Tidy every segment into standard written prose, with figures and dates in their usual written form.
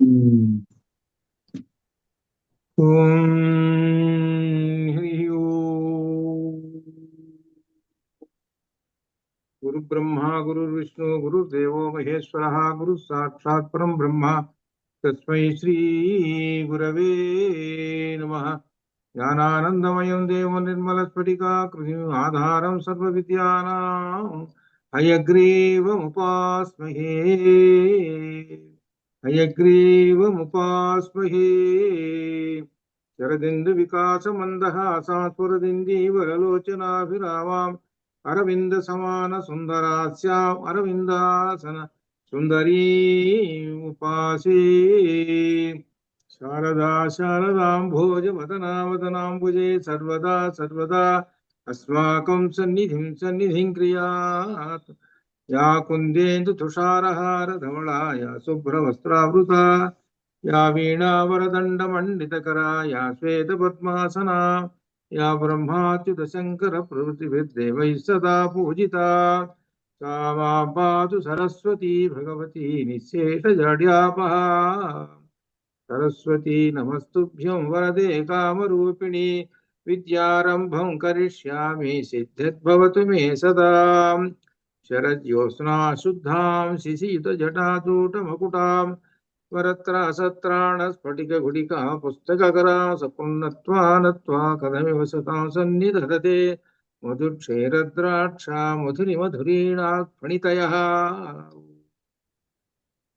ఓం హరి ఓం. గురు బ్రహ్మ గురు విష్ణు గురు దేవో మహేశ్వర గురు సాక్షాత్ పరం బ్రహ్మ తస్మై శ్రీ గురవే నమః. జ్ఞానానందమయం దేవం నిర్మల స్ఫటికాకృతిం ఆధారం సర్వ విద్యానాం హయగ్రీవముపాస్మహే హయగ్రీవముపాస్మహే. శరదిందు వికాస మందహాసాస్వరదిందీవరలోచనాభిరామాం అరవింద సమాన సుందరాస్యాం అరవిందాసన సుందరీ ఉపాసే. శారదా శారదాంభోజవదనావదనాంబుజే సర్వదా సర్వదా అస్మాకం సన్నిధిం సన్నిధిం క్రియాత్. యా కుందేందు తుషారహార ధవళా యా శుభ్రవస్త్రావృతా యా వీణావరదండ మండితకరా యా శ్వేత పద్మాసనా యా బ్రహ్మాచ్యుత శంకర ప్రవృతిభిర్దేవైః సదా పూజితా సా మా పాతు సరస్వతీ భగవతి నిశ్శేషజడ్యాపహా. సరస్వతీ నమస్తుభ్యం వరదే కామరూపిణి విద్యారంభం కరిష్యామి సిద్ధిర్భవతు మే సదా. శరజ్యోత్స్నా శుద్ధాం శిశితజటాచూటమకుటాం వరత్రాసత్రాణ స్ఫటిక గుడికా పుస్తకకరా సపున్నత్వా నత్వా కథమివ సతాం సన్నిధదతే మధుక్షైరద్రాక్షా మధురి మధురీణాత్ ఫణితయః.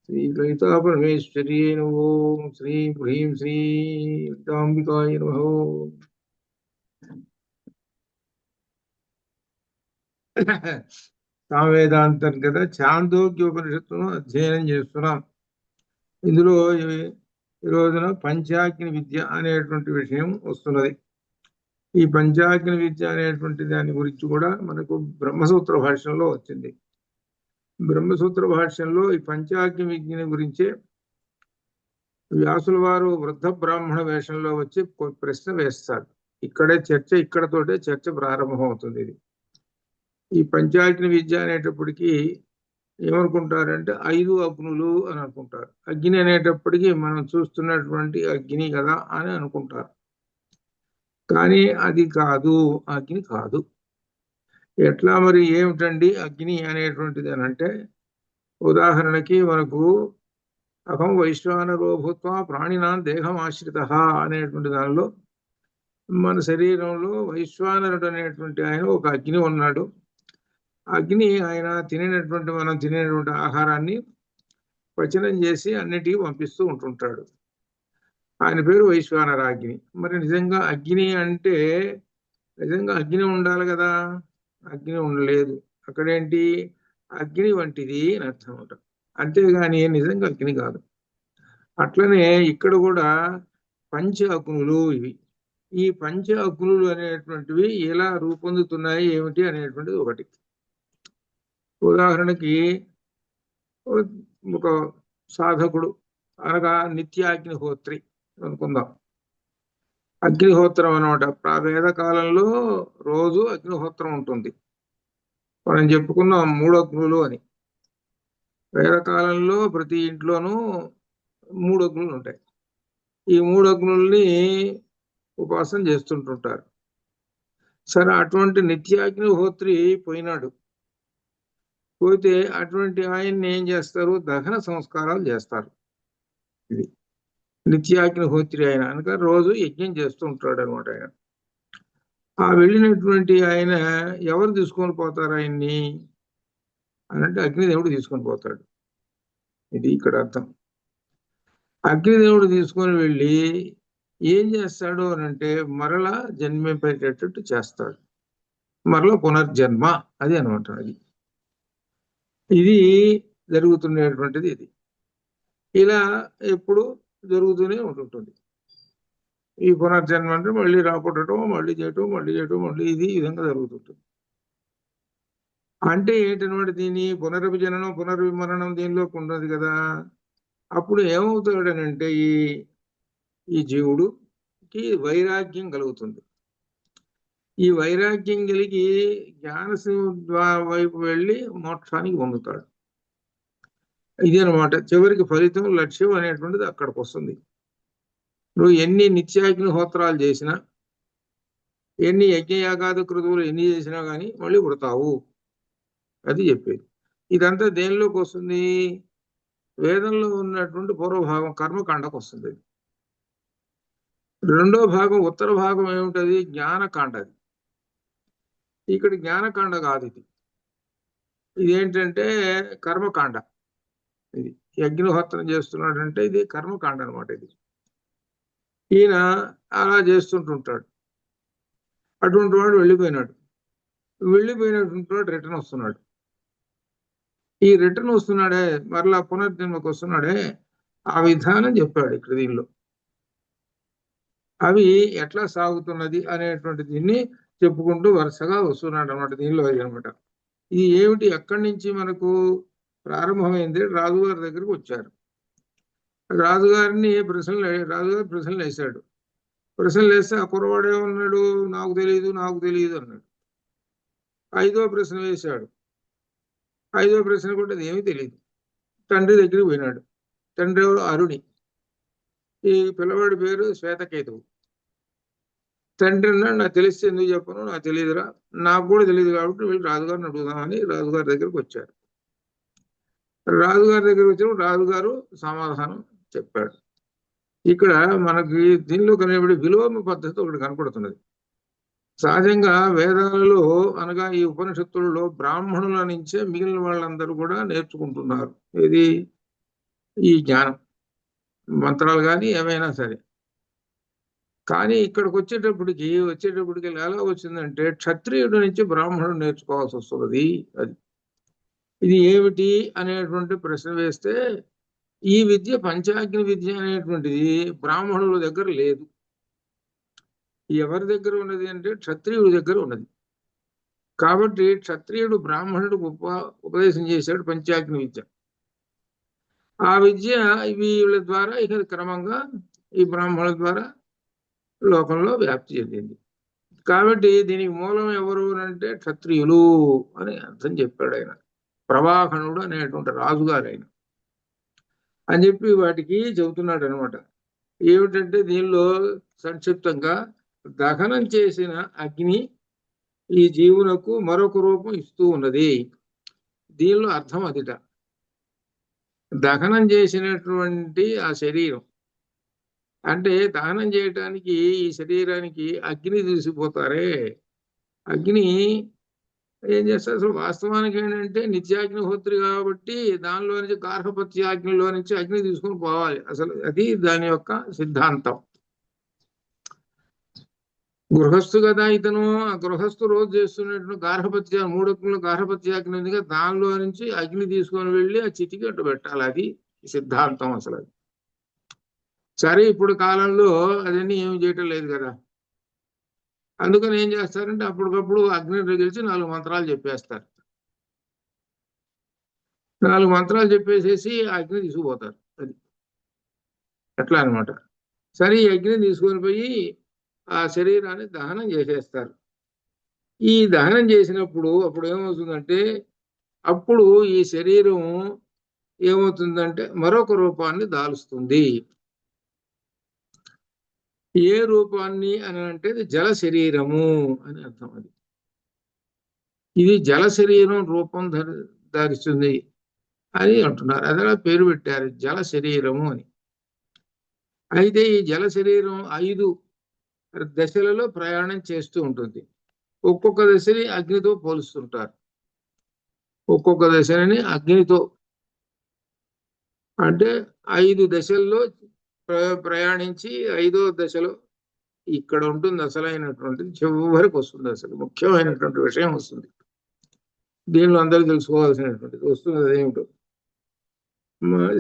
శ్రీ లలితా పరమేశ్వర్యే నమో. శ్రీ హ్రీం శ్రీ లలితాంబికాయ నమో. సామవేదాంతర్గత ఛాందోగ్యోపనిషత్తును అధ్యయనం చేస్తున్నాం. ఇందులో ఈ రోజున పంచాగ్ని విద్య అనేటువంటి విషయం వస్తున్నది. ఈ పంచాగ్ని విద్య అనేటువంటి దాని గురించి కూడా మనకు బ్రహ్మసూత్ర భాష్యంలో వచ్చింది. బ్రహ్మసూత్ర భాష్యంలో ఈ పంచాగ్ని విద్యని గురించే వ్యాసుల వారు వృద్ధ బ్రాహ్మణ వేషంలో వచ్చి ప్రశ్న వేస్తారు. ఇక్కడే ఇక్కడతోటే చర్చ ప్రారంభమవుతుంది. ఇది ఈ పంచాగ్ని విద్య అనేటప్పటికీ ఏమనుకుంటారంటే 5 అగ్నులు అని అనుకుంటారు. అగ్ని అనేటప్పటికీ మనం చూస్తున్నటువంటి అగ్ని కదా అని అనుకుంటారు. కానీ అది కాదు, అగ్ని కాదు. ఎట్లా మరి ఏమిటండి అగ్ని అనేటువంటిది అని అంటే, ఉదాహరణకి మనకు అహం వైశ్వానరో భూత్వా ప్రాణినాం దేహమాశ్రిత అనేటువంటి దానిలో మన శరీరంలో వైశ్వానరుడు అనేటువంటి ఆయన ఒక అగ్ని ఉన్నాడు. అగ్ని ఆయన మనం తినేటువంటి ఆహారాన్ని పచనం చేసి అన్నిటికీ పంపిస్తూ ఉంటుంటాడు. ఆయన పేరు వైశ్వానరాగ్ని. మరి నిజంగా అగ్ని అంటే నిజంగా అగ్ని ఉండాలి కదా, అగ్ని ఉండలేదు. అక్కడేంటి అగ్ని వంటిది అని అర్థం ఉంటుంది, అంతేగాని నిజంగా అగ్ని కాదు. అట్లనే ఇక్కడ కూడా పంచ అగ్నులు ఇవి. ఈ పంచ అగ్నులు అనేటువంటివి ఎలా రూపొందుతున్నాయి ఏమిటి అనేటువంటిది ఒకటి. ఉదాహరణకి ఒక సాధకుడు అనగా నిత్యాగ్నిహోత్రి అనుకుందాం. అగ్నిహోత్రం అనమాట. వేదకాలంలో రోజు అగ్నిహోత్రం ఉంటుంది. మనం చెప్పుకున్నాం 3 అగ్నులు అని. వేదకాలంలో ప్రతి ఇంట్లోనూ 3 అగ్నులు ఉంటాయి. ఈ 3 అగ్నుల్ని ఉపాసన చేస్తుంటుంటారు. సరే, అటువంటి నిత్యాగ్నిహోత్రి పోయినాడు. పోతే అటువంటి ఆయన్ని ఏం చేస్తారు, దహన సంస్కారాలు చేస్తారు. ఇది నిత్యాగ్నిహోత్రి ఆయన కనుక రోజు యజ్ఞం చేస్తూ ఉంటాడు అనమాట. ఆయన ఆ వెళ్ళినటువంటి ఆయన ఎవరు తీసుకొని పోతారు ఆయన్ని అనంటే అగ్నిదేవుడు తీసుకొని పోతాడు. ఇది ఇక్కడ అర్థం. అగ్నిదేవుడు తీసుకొని వెళ్ళి ఏం చేస్తాడు అనంటే మరలా జన్మింపేటట్టు చేస్తాడు. మరలా పునర్జన్మ అది అనమాట. ఇది జరుగుతున్నటువంటిది. ఇది ఇలా ఎప్పుడు జరుగుతూనే ఉంటుంటుంది. ఈ పునర్జన్మ అంటే మళ్ళీ రాపుట్టడం, మళ్ళీ చేయటం, మళ్ళీ ఇది ఈ విధంగా జరుగుతుంటుంది. అంటే ఏంటనమాట, దీని పునర్విజననం పునర్విమరణం దీనిలోకి ఉండదు కదా. అప్పుడు ఏమవుతాడనంటే ఈ జీవుడుకి వైరాగ్యం కలుగుతుంది. ఈ వైరాగ్యం కలిగి జ్ఞాన వైపు వెళ్ళి మోక్షానికి పొందుతాడు. ఇది అనమాట చివరికి ఫలితం లక్ష్యం అనేటువంటిది అక్కడికి వస్తుంది. నువ్వు ఎన్ని నిత్యాగ్నిహోత్రాలు చేసినా, ఎన్ని యజ్ఞయాగాది కృతువులు ఎన్ని చేసినా కానీ మళ్ళీ పుడతావు, అది చెప్పేది. ఇదంతా దేనిలోకి వస్తుంది? వేదంలో ఉన్నటువంటి పూర్వభాగం కర్మకాండకు వస్తుంది. రెండో భాగం ఉత్తర భాగం ఏమిటది? జ్ఞానకాండది. ఇక్కడ జ్ఞానకాండ కాదు, ఇదేంటంటే కర్మకాండ. ఇది యజ్ఞహోత్రం చేస్తున్నాడంటే ఇది కర్మకాండ అనమాట. ఇది ఈయన అలా చేస్తుంటుంటాడు. అటువంటి వాడు వెళ్ళిపోయినటువంటి వాడు రిటర్న్ వస్తున్నాడు. ఈ రిటర్న్ వస్తున్నాడే, మరలా పునర్జన్మకు వస్తున్నాడే, ఆ విధానం చెప్పాడు ఇక్కడ దీనిలో. అవి ఎట్లా సాగుతున్నది అనేటువంటి దీన్ని చెప్పుకుంటూ వరుసగా వస్తున్నాడు అనమాట దీనిలో. అనమాట ఇది ఏమిటి, ఎక్కడి నుంచి మనకు ప్రారంభమైంది? రాజుగారి దగ్గరకు వచ్చారు. రాజుగారు ప్రశ్నలు వేశాడు. ప్రశ్నలు వేస్తే ఆ కుర్రవాడు ఏమన్నాడు? నాకు తెలియదు అన్నాడు. 5వ ప్రశ్న వేశాడు. 5వ ప్రశ్న కూడా అది ఏమీ తెలియదు. తండ్రి దగ్గరికి పోయినాడు. తండ్రి ఎవరు? అరుణి. ఈ పిల్లవాడి పేరు శ్వేతకేతువు. తండ్రి అన్నాడు, నాకు తెలిస్తే ఎందుకు చెప్పను, నాకు తెలియదురా, నాకు కూడా తెలియదు కాబట్టి వీళ్ళు రాజుగారిని అడుగుదామని రాజుగారి దగ్గరికి వచ్చారు. రాజుగారి దగ్గరికి వచ్చినప్పుడు రాజుగారు సమాధానం చెప్పాడు. ఇక్కడ మనకి దీనిలో కనబడే విలోమ పద్ధతి ఒకటి కనపడుతున్నది. సహజంగా వేదాలలో అనగా ఈ ఉపనిషత్తులలో బ్రాహ్మణుల నుంచే మిగిలిన వాళ్ళందరూ కూడా నేర్చుకుంటున్నారు. ఇది ఈ జ్ఞానం, మంత్రాలు కానీ ఏమైనా సరే. కానీ ఇక్కడికి వచ్చేటప్పటికి ఎలా వచ్చిందంటే క్షత్రియుడి నుంచి బ్రాహ్మణుడు నేర్చుకోవాల్సి వస్తున్నది. అది ఇది ఏమిటి అనేటువంటి ప్రశ్న వేస్తే, ఈ విద్య పంచాగ్ని విద్య అనేటువంటిది బ్రాహ్మణుల దగ్గర లేదు. ఎవరి దగ్గర ఉన్నది అంటే క్షత్రియుడి దగ్గర ఉన్నది. కాబట్టి క్షత్రియుడు బ్రాహ్మణుడికి ఉపదేశం చేశాడు పంచాగ్ని విద్య. ఆ విద్య వీళ్ళ ద్వారా ఇక క్రమంగా ఈ బ్రాహ్మణుల ద్వారా లోకంలో వ్యాప్తి చెందింది. కాబట్టి దీనికి మూలం ఎవరు అంటే క్షత్రియులు అని అర్థం చెప్పాడు ఆయన. ప్రవాహనుడు అనేటువంటి రాజుగారు ఆయన అని చెప్పి వాటికి చెబుతున్నాడు అనమాట. ఏమిటంటే దీనిలో సంక్షిప్తంగా దహనం చేసిన అగ్ని ఈ జీవునకు మరొక రూపం ఇస్తూ ఉన్నది. దీనిలో అర్థం అదిట. దహనం చేసినటువంటి ఆ శరీరం అంటే దహనం చేయటానికి ఈ శరీరానికి అగ్ని తీసిపోతారే, అగ్ని ఏం చేస్తారు? అసలు వాస్తవానికి ఏంటంటే నిత్యాగ్నిహోత్రి కాబట్టి దానిలో నుంచి గార్హపత్యాగ్నిలో నుంచి అగ్ని తీసుకుని పోవాలి. అసలు అది దాని యొక్క సిద్ధాంతం. గృహస్థు కదా ఇతను. ఆ గృహస్థు రోజు చేస్తున్నట్టు గార్హపత్య 3 గార్హపత్యాగ్ని ఉందిగా, దానిలో నుంచి అగ్ని తీసుకొని వెళ్ళి ఆ చితికి అట్టు పెట్టాలి. అది సిద్ధాంతం అసలు. అది సరే, ఇప్పుడు కాలంలో అదన్నీ ఏమి చేయటం లేదు కదా. అందుకని ఏం చేస్తారంటే అప్పటికప్పుడు అగ్ని రగిల్చి 4 మంత్రాలు చెప్పేస్తారు. 4 మంత్రాలు చెప్పేసేసి అగ్ని తీసుకుపోతారు. అది ఎట్లా అనమాట. సరే, ఈ అగ్ని తీసుకొని పోయి ఆ శరీరాన్ని దహనం చేసేస్తారు. ఈ దహనం చేసినప్పుడు అప్పుడు ఏమవుతుందంటే, అప్పుడు ఈ శరీరం ఏమవుతుందంటే మరొక రూపాన్ని దాలుస్తుంది. ఏ రూపాన్ని అని అంటే జల శరీరము అని అర్థం. అది ఇది జల శరీరం రూపం ధరిస్తుంది అని అంటున్నారు. అదే పేరు పెట్టారు జల శరీరము అని. అయితే ఈ జల శరీరం 5 దశలలో ప్రయాణం చేస్తూ ఉంటుంది. ఒక్కొక్క దశని అగ్నితో పోలుస్తుంటారు. ఒక్కొక్క దశని అగ్నితో అంటే 5 దశల్లో ప్రయాణించి 5వ దశలో ఇక్కడ ఉంటుంది అసలైనటువంటిది. చివరికి వస్తుంది అసలు ముఖ్యమైనటువంటి విషయం వస్తుంది. దీనిలో అందరూ తెలుసుకోవాల్సినటువంటిది వస్తుంది. అదేమిటో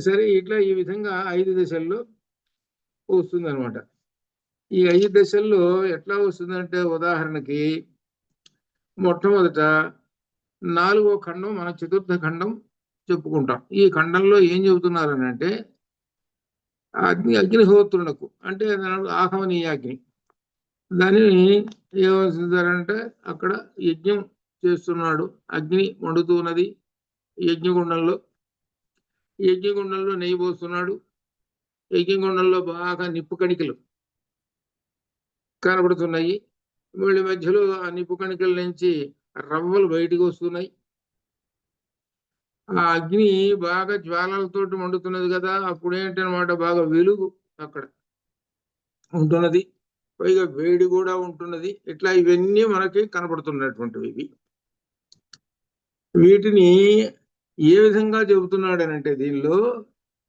సరే, ఇట్లా ఈ విధంగా 5 దశల్లో వస్తుంది అనమాట. ఈ 5 దశల్లో ఎట్లా వస్తుందంటే, ఉదాహరణకి మొట్టమొదట 4వ ఖండం మన చతుర్థ ఖండం చెప్పుకుంటాం. ఈ ఖండంలో ఏం చెబుతున్నారని అంటే అగ్నిహోత్రులకు అంటే ఆహవనీయాగ్ని, దానిని ఏమవుతుందంటే అక్కడ యజ్ఞం చేస్తున్నాడు, అగ్ని మండుతున్నది యజ్ఞగుండంలో. యజ్ఞగుండంలో నెయ్యి పోస్తున్నాడు. యజ్ఞగుండంలో బాగా నిప్పు కణికలు కనబడుతున్నాయి. మళ్ళీ మధ్యలో ఆ నిప్పు కణికల నుంచి రవ్వలు బయటికి వస్తున్నాయి. ఆ అగ్ని బాగా జ్వాలలతోటి మండుతున్నది కదా, అప్పుడు ఏంటనమాట బాగా వెలుగు అక్కడ ఉంటున్నది, పైగా వేడి కూడా ఉంటున్నది. ఇట్లా ఇవన్నీ మనకి కనబడుతున్నటువంటివి. ఇవి వీటిని ఏ విధంగా చెబుతున్నాడనంటే దీనిలో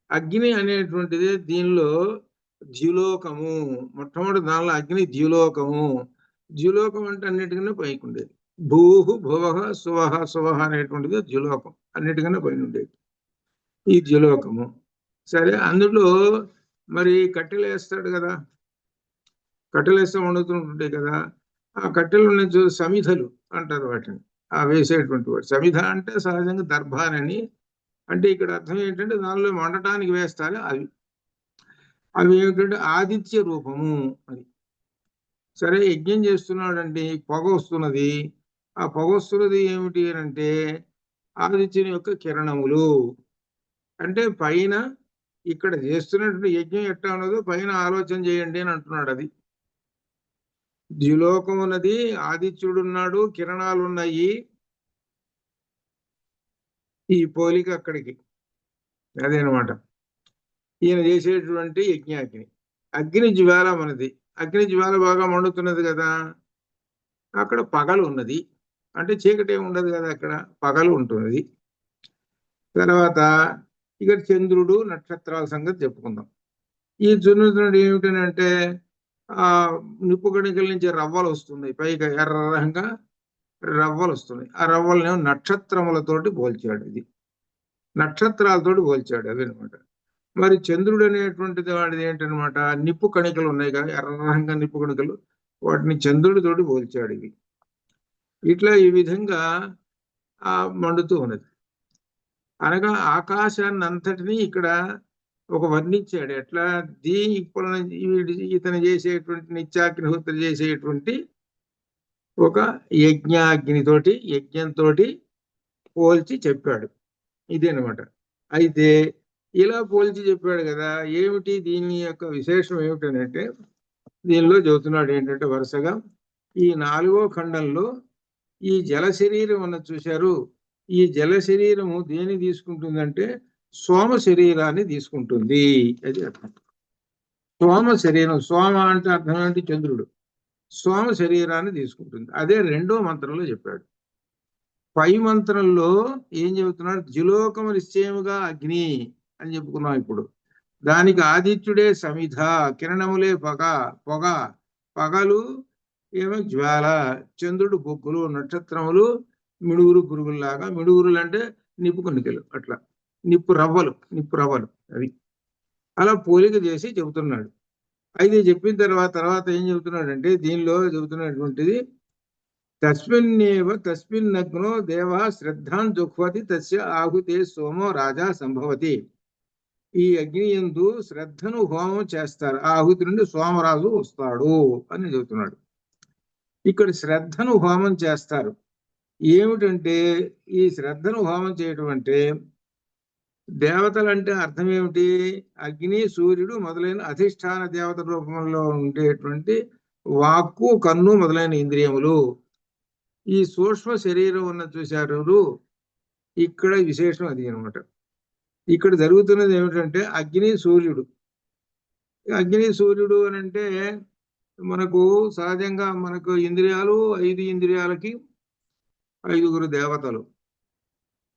అగ్ని అనేటువంటిది దీనిలో ద్యులోకము. మొట్టమొదటి దానిలో అగ్ని ద్యులోకము. ద్యులోకం అంటే అన్నిటికన్నా పైకి ఉండేది. భూహు భువహ సువహ సువహ అనేటువంటిది ద్యులోకం, అన్నిటికన్నా పైన ఉండేది ఈ ద్యులోకము. సరే, అందులో మరి కట్టెలు వేస్తాడు కదా, కట్టెలు వేస్తే వండుతుంటుంటాయి కదా, ఆ కట్టెలు నుంచి సమిధలు అంటారు వాటిని. ఆ వేసేటువంటి వాడు సమిధ అంటే సహజంగా దర్భానని, అంటే ఇక్కడ అర్థం ఏంటంటే దానిలో వండటానికి వేస్తారు అవి. అవి ఏమిటంటే ఆదిత్య రూపము అని. సరే, యజ్ఞం చేస్తున్నాడండి, పొగ వస్తున్నది. ఆ పొగ వస్తున్నది ఏమిటి అంటే ఆదిత్యుని యొక్క కిరణములు. అంటే పైన ఇక్కడ చేస్తున్నటువంటి యజ్ఞం ఎట్లా ఉన్నదో పైన ఆలోచన చేయండి అని అంటున్నాడు. అది ద్యులోకం ఉన్నది, ఆదిత్యుడున్నాడు, కిరణాలు ఉన్నాయి. ఈ పోలిక అక్కడికి అదేనమాట ఈయన చేసేటువంటి యజ్ఞాగ్ని. అగ్ని జ్వాల మనది. అగ్ని జ్వాల బాగా మండుతున్నది కదా, అక్కడ పగలు ఉన్నది. అంటే చీకటి ఉండదు కదా, అక్కడ పగలు ఉంటున్నది. తర్వాత ఇక్కడ చంద్రుడు నక్షత్రాల సంగతి చెప్పుకుందాం. ఈ చంద్రుడు ఏమిటనంటే ఆ నిప్పు కణికల నుంచి రవ్వలు వస్తున్నాయి, పైగా ఎర్రగా రవ్వలు వస్తున్నాయి. ఆ రవ్వలనేమో నక్షత్రములతోటి పోల్చాడు. ఇది నక్షత్రాలతోటి పోల్చాడు అవి అనమాట. మరి చంద్రుడు అనేటువంటిది వాడిది ఏంటనమాట, నిప్పు కణికలు ఉన్నాయి కదా, ఎర్రగా నిప్పు కణికలు, వాటిని చంద్రుడితోటి పోల్చాడు. ఇవి ఇట్లా ఈ విధంగా మండుతూ ఉన్నది. అనగా ఆకాశాన్ని అంతటినీ ఇక్కడ ఒక వర్ణించాడు. ఎట్లా ఇప్పుడు ఇతను చేసేటువంటి నిత్యాగ్నిహోత్ర చేసేటువంటి ఒక యజ్ఞాగ్నితోటి, యజ్ఞంతో పోల్చి చెప్పాడు. ఇదేనమాట. అయితే ఇలా పోల్చి చెప్పాడు కదా, ఏమిటి దీని యొక్క విశేషం ఏమిటనంటే దీనిలో చెబుతున్నాడు ఏంటంటే వరుసగా ఈ 4వ ఖండంలో ఈ జల శరీరం అన్నది చూశారు. ఈ జల శరీరము దేని తీసుకుంటుందంటే సోమ శరీరాన్ని తీసుకుంటుంది. అది అర్థం. సోమ శరీరం, సోమ అంటే అర్థం ఏంటి, చంద్రుడు. సోమ శరీరాన్ని తీసుకుంటుంది. అదే 2వ మంత్రంలో చెప్పాడు. పై మంత్రంలో ఏం చెబుతున్నాడు, ద్యులోకము నిశ్చయముగా అగ్ని అని చెప్పుకున్నాం. ఇప్పుడు దానికి ఆదిత్యుడే సమిధ, కిరణములే పొగ, పగలు ఏమో జ్వాల, చంద్రుడు బొగ్గులు, నక్షత్రములు మిడుగురు పురుగుల్లాగా. మిడుగురులు అంటే నిప్పు కణికలు, అట్లా నిప్పు రవ్వలు అవి. అలా పోలిక చేసి చెబుతున్నాడు. అయితే చెప్పిన తర్వాత ఏం చెబుతున్నాడంటే దీనిలో చెబుతున్నటువంటిది తస్మిన్నగ్నో దేవ శ్రద్ధాన్ జుహ్వతి తస్య ఆహుతే సోమో రాజా సంభవతి. ఈ అగ్ని యందు శ్రద్ధను హోమం చేస్తారు, ఆహుతి నుండి సోమరాజు వస్తాడు అని చెబుతున్నాడు. ఇక్కడ శ్రద్ధను హోమం చేస్తారు ఏమిటంటే, ఈ శ్రద్ధను హోమం చేయటం అంటే దేవతలు అంటే అర్థం ఏమిటి, అగ్ని, సూర్యుడు మొదలైన అధిష్టాన దేవత రూపంలో ఉండేటువంటి వాక్కు, కన్ను మొదలైన ఇంద్రియములు. ఈ సూక్ష్మ శరీరం ఉన్న చూశారు, ఇక్కడ విశేషం అది అనమాట. ఇక్కడ జరుగుతున్నది ఏమిటంటే అగ్ని సూర్యుడు. అగ్ని సూర్యుడు అని అంటే మనకు సహజంగా మనకు ఇంద్రియాలు 5 ఇంద్రియాలకి 5గురు దేవతలు.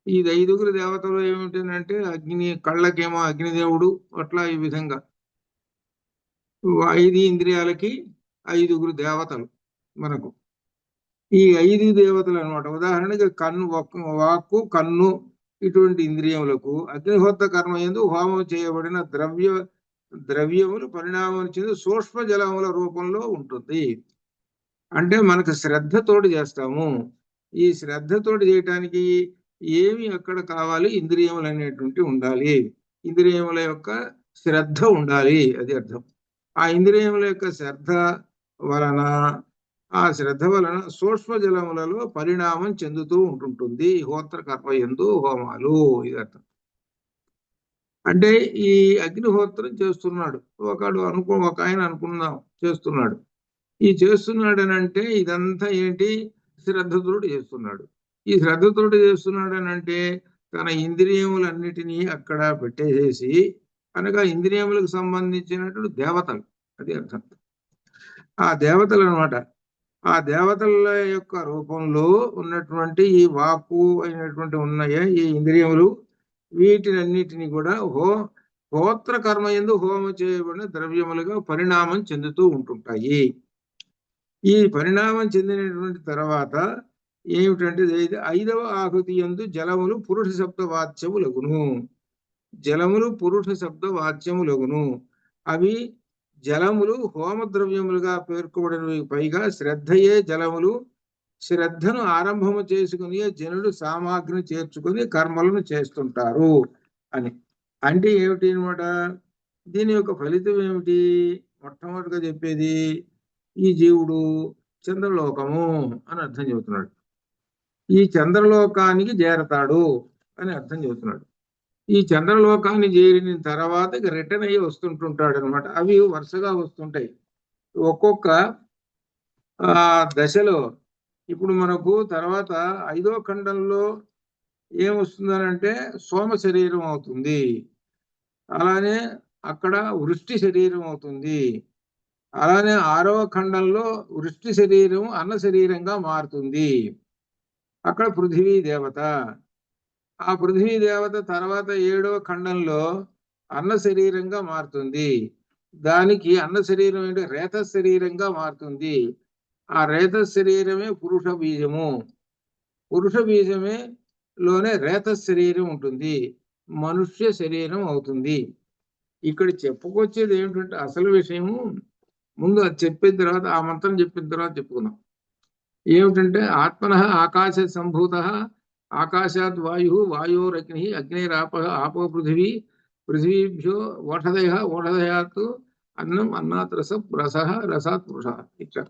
ఈ 5గురు దేవతలు ఏమిటంటే అగ్ని, కళ్ళకేమో అగ్నిదేవుడు, అట్లా ఈ విధంగా 5 ఇంద్రియాలకి 5గురు దేవతలు మనకు. ఈ 5 దేవతలు అనమాట. ఉదాహరణకి వాక్కు, కన్ను ఇటువంటి ఇంద్రియములకు అగ్నిహోత్ర కర్మ యందు హోమం చేయబడిన ద్రవ్యములు పరిణామం చెంది సూక్ష్మ జలముల రూపంలో ఉంటుంది. అంటే మనకు శ్రద్ధతోటి చేస్తాము. ఈ శ్రద్ధతోటి చేయటానికి ఏమి అక్కడ కావాలి, ఇంద్రియములు అనేటువంటి ఉండాలి. ఇంద్రియముల యొక్క శ్రద్ధ ఉండాలి, అది అర్థం. ఆ ఇంద్రియముల యొక్క శ్రద్ధ వలన, ఆ శ్రద్ధ వలన సూక్ష్మ జలములలో పరిణామం చెందుతూ ఉంటుంటుంది హోత్ర కర్మ యందు హోమాలు, ఇది అర్థం. అంటే ఈ అగ్నిహోత్రం చేస్తున్నాడు, ఒక ఆయన అనుకుందాం చేస్తున్నాడు. ఈ చేస్తున్నాడు అని అంటే ఇదంతా ఏంటి? శ్రద్ధతోటి చేస్తున్నాడు. ఈ శ్రద్ధతోటి చేస్తున్నాడు అని అంటే తన ఇంద్రియములన్నిటినీ అక్కడ పెట్టేసేసి, అనగా ఇంద్రియములకు సంబంధించినటువంటి దేవతలు, అది అర్థం. ఆ దేవతలు అనమాట. ఆ దేవతల యొక్క రూపంలో ఉన్నటువంటి ఈ వాక్కు అయినటువంటి ఉన్నాయే ఈ ఇంద్రియములు, వీటినన్నిటిని కూడా హోత్ర కర్మ యందు హోమం చేయబడిన ద్రవ్యములుగా పరిణామం చెందుతూ ఉంటుంటాయి. ఈ పరిణామం చెందినటువంటి తర్వాత ఏమిటంటే 5వ ఆహుతి యందు జలములు పురుష శబ్ద వాచ్యములగును. జలములు పురుష శబ్ద వాచ్యములగును. అవి జలములు హోమద్రవ్యములుగా పేర్కొబడినవి. పైగా శ్రద్ధయే జలములు. శ్రద్ధను ఆరంభము చేసుకుని జనుడు సామాగ్రిని చేర్చుకుని కర్మలను చేస్తుంటారు అని. అంటే ఏమిటి అనమాట? దీని యొక్క ఫలితం ఏమిటి? మొట్టమొదటిగా చెప్పేది ఈ జీవుడు చంద్రలోకము అని అర్థం చెబుతున్నాడు. ఈ చంద్రలోకానికి చేరతాడు అని అర్థం చెబుతున్నాడు. ఈ చంద్రలోకాన్ని చేరిన తర్వాత రిటర్న్ అయ్యి వస్తుంటుంటాడు అనమాట. అవి వరుసగా వస్తుంటాయి. ఒక్కొక్క దశలో ఇప్పుడు మనకు తర్వాత 5వ ఖండంలో ఏమొస్తుందనంటే సోమ శరీరం అవుతుంది. అలానే అక్కడ వృష్టి శరీరం అవుతుంది. అలానే 6వ ఖండంలో వృష్టి శరీరం అన్న శరీరంగా మారుతుంది. అక్కడ పృథివీ దేవత. ఆ పృథివీ దేవత తర్వాత 7వ ఖండంలో అన్న శరీరంగా మారుతుంది. దానికి అన్న శరీరం అంటే రేత శరీరంగా మారుతుంది. ఆ రేత శరీరమే పురుష బీజము. పురుష బీజమే లోనే రేత శరీరం ఉంటుంది. మనుష్య శరీరం అవుతుంది. ఇక్కడ చెప్పుకొచ్చేది ఏమిటంటే అసలు విషయము ముందు అది చెప్పిన తర్వాత, ఆ మంత్రం చెప్పిన తర్వాత చెప్పుకుందాం. ఏమిటంటే ఆత్మనః ఆకాశ సంభూత, ఆకాశాద్ వాయు, వాయోరగ్ని, అగ్నిరాప, ఆపో పృథివీ, పృథివీభ్యో ఓషధయ, ఓషధయాత్ అన్నం, అన్నాత్ రసం, రసః, రసాత్ పురుషః. ఇట్లా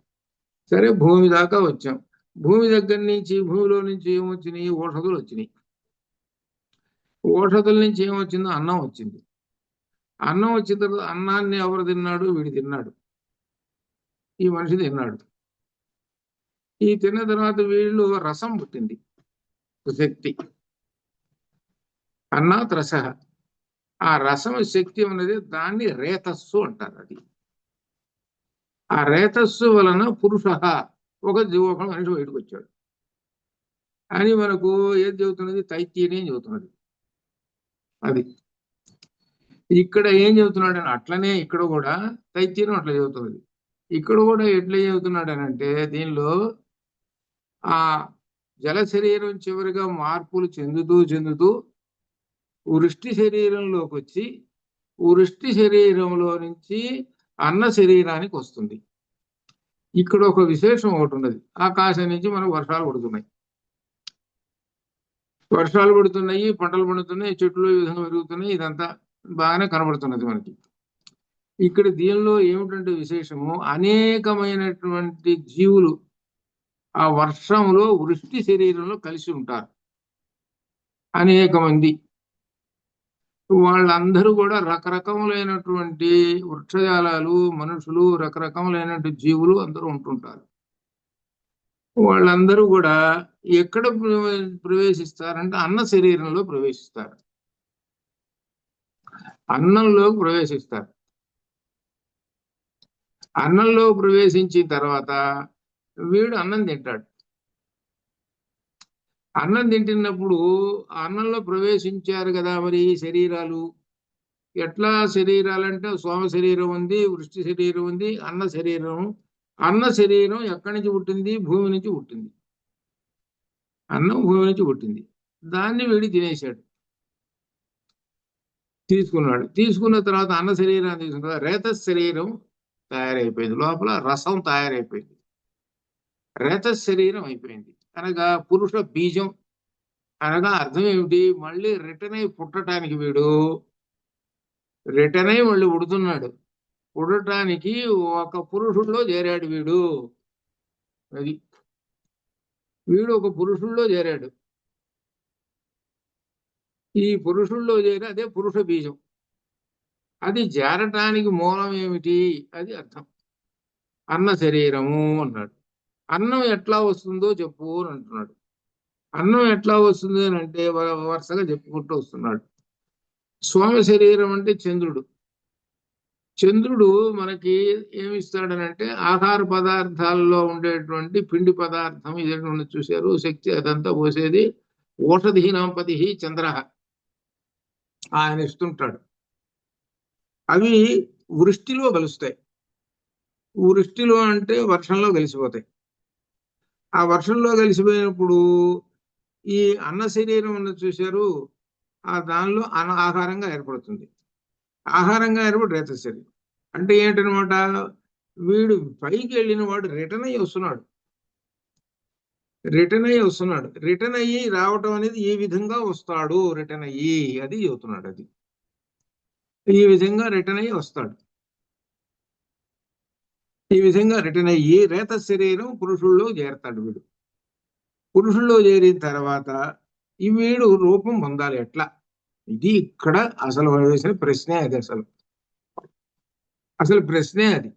సరే భూమి దాకా వచ్చాం. భూమి దగ్గర నుంచి భూమిలో నుంచి ఏమొచ్చినాయి? ఓషధులు వచ్చినాయి. ఓషధుల నుంచి ఏమొచ్చిందో అన్నం వచ్చింది. అన్నం వచ్చిన తర్వాత అన్నాన్ని ఎవరు తిన్నాడు? వీడు తిన్నాడు. ఈ మనిషి తిన్నాడు. ఈ తిన్న తర్వాత వీళ్ళు రసం పుట్టింది, శక్తి. అన్నాత్ రసః. ఆ రసం శక్తి ఉన్నది, దాన్ని రేతస్సు అంటారు. అది ఆ రేతస్సు వలన పురుష ఒక మనిషి బయటకు వచ్చాడు అని మనకు ఏది చెబుతున్నది? తైత్తీరీయం చెబుతున్నది. అది ఇక్కడ ఏం చెబుతున్నాడు అని అట్లనే ఇక్కడ కూడా తైత్తీరీయం అట్లా చెబుతున్నది. ఇక్కడ కూడా ఎట్లా చెబుతున్నాడు అని అంటే దీనిలో ఆ జల శరీరం చివరిగా మార్పులు చెందుతూ వృష్టి శరీరంలోకి వచ్చి వృష్టి శరీరంలో నుంచి అన్న శరీరానికి వస్తుంది. ఇక్కడ ఒక విశేషం ఒకటి ఉన్నది. ఆకాశం నుంచి మనకు వర్షాలు పడుతున్నాయి, పంటలు పండుతున్నాయి, చెట్లు ఈ విధంగా పెరుగుతున్నాయి. ఇదంతా బాగానే కనబడుతున్నది మనకి. ఇక్కడ దీనిలో ఏమిటంటే విశేషము, అనేకమైనటువంటి జీవులు ఆ వర్షంలో వృష్టి శరీరంలో కలిసి ఉంటారు. అనేక మంది వాళ్ళందరూ కూడా రకరకములైనటువంటి వృక్షజాలాలు, మనుషులు, రకరకములైనటువంటి జీవులు అందరూ ఉంటుంటారు. వాళ్ళందరూ కూడా ఎక్కడ ప్రవేశిస్తారంటే అన్న శరీరంలో ప్రవేశిస్తారు. అన్నంలోకి ప్రవేశిస్తారు. అన్నంలో ప్రవేశించిన తర్వాత వీడు అన్నం తింటాడు. అన్నం తింటున్నప్పుడు అన్నంలో ప్రవేశించారు కదా మరి శరీరాలు. ఎట్లా శరీరాలంటే సోమ శరీరం ఉంది, వృష్టి శరీరం ఉంది, అన్న శరీరం. అన్న శరీరం ఎక్కడి నుంచి పుట్టింది? భూమి నుంచి పుట్టింది. అన్నం భూమి నుంచి పుట్టింది. దాన్ని వీడి తినేశాడు, తీసుకున్న తర్వాత అన్న శరీరాన్ని తీసుకున్న తర్వాత రేత శరీరం తయారైపోయింది. లోపల రసం తయారైపోయింది. రేత శరీరం అయిపోయింది. అనగా పురుష బీజం. అనగా అర్థం ఏమిటి? మళ్ళీ రిటర్న్ అయి పుట్టడానికి వీడు రిటర్న్ అయి మళ్ళీ పుడుతున్నాడు. పుట్టడానికి ఒక పురుషుల్లో చేరాడు వీడు. అది వీడు ఒక పురుషుల్లో చేరాడు. ఈ పురుషుల్లో చేరి అదే పురుష బీజం. అది చేరటానికి మూలం ఏమిటి? అది అర్థం. అన్న శరీరము అన్నాడు. అన్నం ఎట్లా వస్తుందో చెప్పు అని అంటున్నాడు. అన్నం ఎట్లా వస్తుంది అని అంటే వరుసగా చెప్పుకుంటూ వస్తున్నాడు. సోమ శరీరం అంటే చంద్రుడు. చంద్రుడు మనకి ఏమిస్తాడనంటే ఆహార పదార్థాల్లో ఉండేటువంటి పిండి పదార్థం ఇదేటువంటి చూశారు, శక్తి అదంతా పోసేది ఓషధీనాంపతి చంద్ర, ఆయన ఇస్తుంటాడు. అవి వృష్టిలో కలుస్తాయి. వృష్టిలో అంటే వర్షంలో కలిసిపోతాయి. ఆ వర్షంలో కలిసిపోయినప్పుడు ఈ అన్న శరీరం ఉన్నది చూశారు, ఆ దానిలో ఆహారంగా ఏర్పడుతుంది. ఆహారంగా ఏర్పడి రేత శరీరం అంటే ఏంటనమాట, వీడు పైకి వెళ్ళిన వాడు రిటర్న్ అయ్యి వస్తున్నాడు. రిటర్న్ అయ్యి రావటం అనేది ఈ విధంగా వస్తాడు. రిటర్న్ అయ్యి అది చెబుతున్నాడు. అది ఈ విధంగా రిటర్న్ అయ్యి వస్తాడు. ఈ విధంగా రిటర్న్ అయ్యి రేత శరీరం పురుషుల్లో చేరతాడు. వీడు పురుషుల్లో చేరిన తర్వాత ఈ వీడు రూపం పొందాలి ఎట్లా? ఇది ఇక్కడ అసలు వేసిన ప్రశ్నే అది. అసలు ప్రశ్నే అది.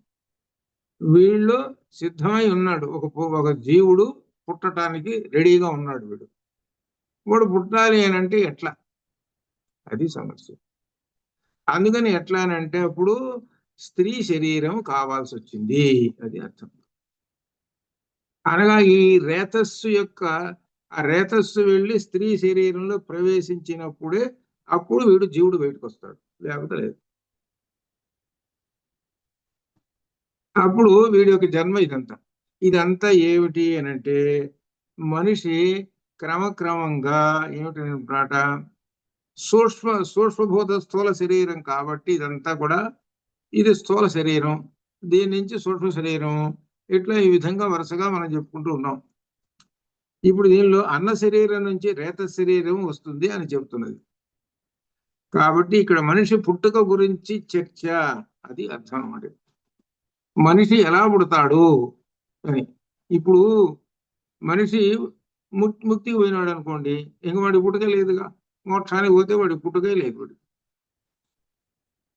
వీళ్ళు సిద్ధమై ఉన్నాడు. ఒక జీవుడు పుట్టడానికి రెడీగా ఉన్నాడు. వాడు పుట్టాలి అని అంటే ఎట్లా? అది సమస్య. అందుకని ఎట్లా అని అంటే అప్పుడు స్త్రీ శరీరం కావాల్సి వచ్చింది. అది అర్థం. అనగా ఈ రేతస్సు యొక్క ఆ రేతస్సు వెళ్ళి స్త్రీ శరీరంలో ప్రవేశించినప్పుడే అప్పుడు వీడు జీవుడు బయటకు వస్తాడు, లేకపోతే లేదు. అప్పుడు వీడి యొక్క జన్మ ఇదంతా ఏమిటి అని అంటే మనిషి క్రమక్రమంగా ఏమిటంట సూక్ష్మభూత స్థూల శరీరం కాబట్టి ఇదంతా కూడా ఇది స్థూల శరీరం, దీని నుంచి సూక్ష్మ శరీరం, ఇట్లా ఈ విధంగా వరుసగా మనం చెప్పుకుంటూ ఉన్నాం. ఇప్పుడు దీనిలో అన్న శరీరం నుంచి రేత శరీరం వస్తుంది అని చెప్తున్నది. కాబట్టి ఇక్కడ మనిషి పుట్టుక గురించి చర్చ, అది అర్థం అన్నమాట. మనిషి ఎలా పుడతాడు అని. ఇప్పుడు మనిషి ముక్తికి పోయినాడు అనుకోండి, ఇంక వాడి పుట్టుక లేదుగా. మోక్షానికి పోతే వాడి పుట్టుకే లేదు.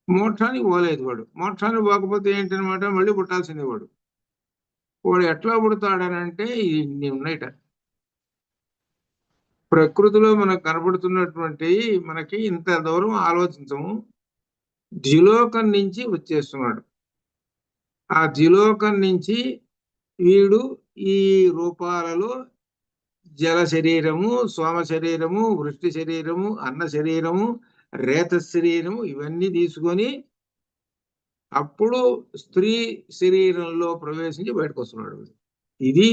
మోక్షానికి పోలేదు మోక్షానికి పోకపోతే ఏంటనమాట, మళ్ళీ పుట్టాల్సిందే వాడు ఎట్లా పుడతాడని అంటే ఇన్ని ఉన్నాయిట. ప్రకృతిలో మనకు కనబడుతున్నటువంటి మనకి ఇంత దూరం ఆలోచించము. ద్యులోకం నుంచి వచ్చేస్తున్నాడు. ఆ ద్యులోకం నుంచి వీడు ఈ రూపాలలో జల శరీరము, సోమ శరీరము, వృష్టి శరీరము, అన్న శరీరము, రేత శరీరము ఇవన్నీ తీసుకొని అప్పుడు స్త్రీ శరీరంలో ప్రవేశించి బయటకు వస్తున్నాడు. ఇది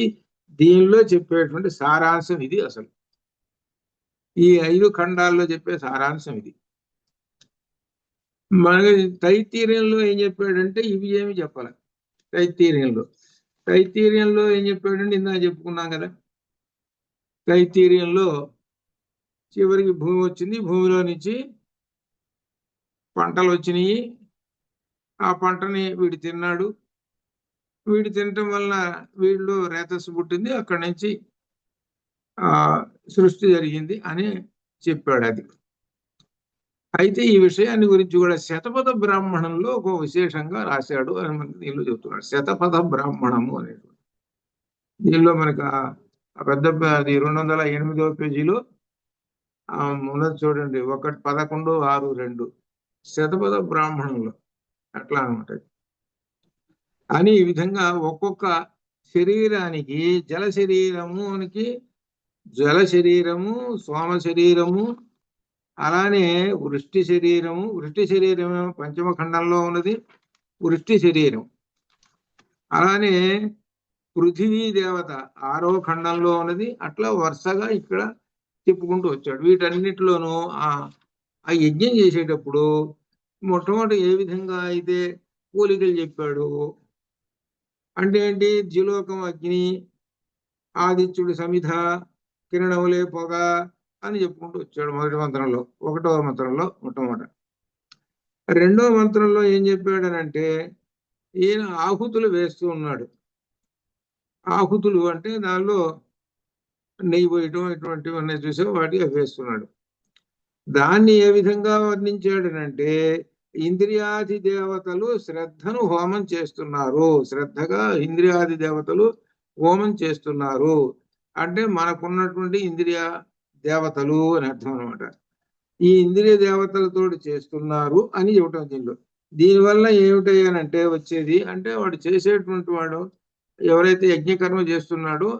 దీనిలో చెప్పేటువంటి సారాంశం. ఇది అసలు ఈ 5 ఖండాల్లో చెప్పే సారాంశం ఇది. మన తైత్తీర్యంలో ఏం చెప్పాడంటే ఇవి ఏమి చెప్పాలి. తైత్తీర్యంలో ఏం చెప్పాడంటే ఇందాక చెప్పుకున్నాం కదా. తైత్తీర్యంలో చివరికి భూమి వచ్చింది, భూమిలో నుంచి పంటలు వచ్చినాయి. ఆ పంటని వీడు తిన్నాడు. వీడు తినటం వలన వీళ్ళు రేతస్సు పుట్టింది, అక్కడి నుంచి సృష్టి జరిగింది అని చెప్పాడు. అది అయితే ఈ విషయాన్ని గురించి కూడా శతపథ బ్రాహ్మణంలో ఒక విశేషంగా రాశాడు అని మనకి దీనిలో చెప్తున్నాడు. శతపథ బ్రాహ్మణము అనేటువంటి దీనిలో మనకు పెద్ద 208వ పేజీలో ఉన్నది చూడండి, 11.6.2 శతపథ బ్రాహ్మణంలో అట్లా అనమాట. అని ఈ విధంగా ఒక్కొక్క శరీరానికి జల శరీరము, సోమ శరీరము, అలానే వృష్టి శరీరం పంచమ ఖండంలో ఉన్నది వృష్టి శరీరం. అలానే పృథివీ దేవత 6వ ఖండంలో ఉన్నది. అట్లా వరుసగా ఇక్కడ చెప్పుకుంటూ వచ్చాడు. వీటన్నిటిలోనూ ఆ యజ్ఞం చేసేటప్పుడు మొట్టమొదటి ఏ విధంగా అయితే పోలికలు చెప్పాడు అంటే ఏంటి, ద్యులోకం అగ్ని, ఆదిత్యుడు సమిధ, కిరణములే పొగ అని చెప్పుకుంటూ వచ్చాడు మొదటి మంత్రంలో. 1వ మంత్రంలో మొట్టమొదట. 2వ మంత్రంలో ఏం చెప్పాడనంటే ఈయన ఆహుతులు వేస్తూ ఉన్నాడు. ఆహుతులు అంటే దానిలో నెయ్యి పోయటం ఇటువంటివన్నీ చూసే వాటికి వేస్తున్నాడు. దాన్ని ఏ విధంగా వర్ణించాడనంటే ఇంద్రియాది దేవతలు శ్రద్ధను హోమం చేస్తున్నారు. శ్రద్ధగా ఇంద్రియాది దేవతలు హోమం చేస్తున్నారు అంటే మనకున్నటువంటి ఇంద్రియ దేవతలు అని అర్థం అనమాట. ఈ ఇంద్రియ దేవతలతో చేస్తున్నారు అని చెప్పటం దీనిలో. దీనివల్ల ఏమిటయ్యానంటే వచ్చేది అంటే వాడు చేసేటువంటి వాడు ఎవరైతే యజ్ఞకర్మ చేస్తున్నాడో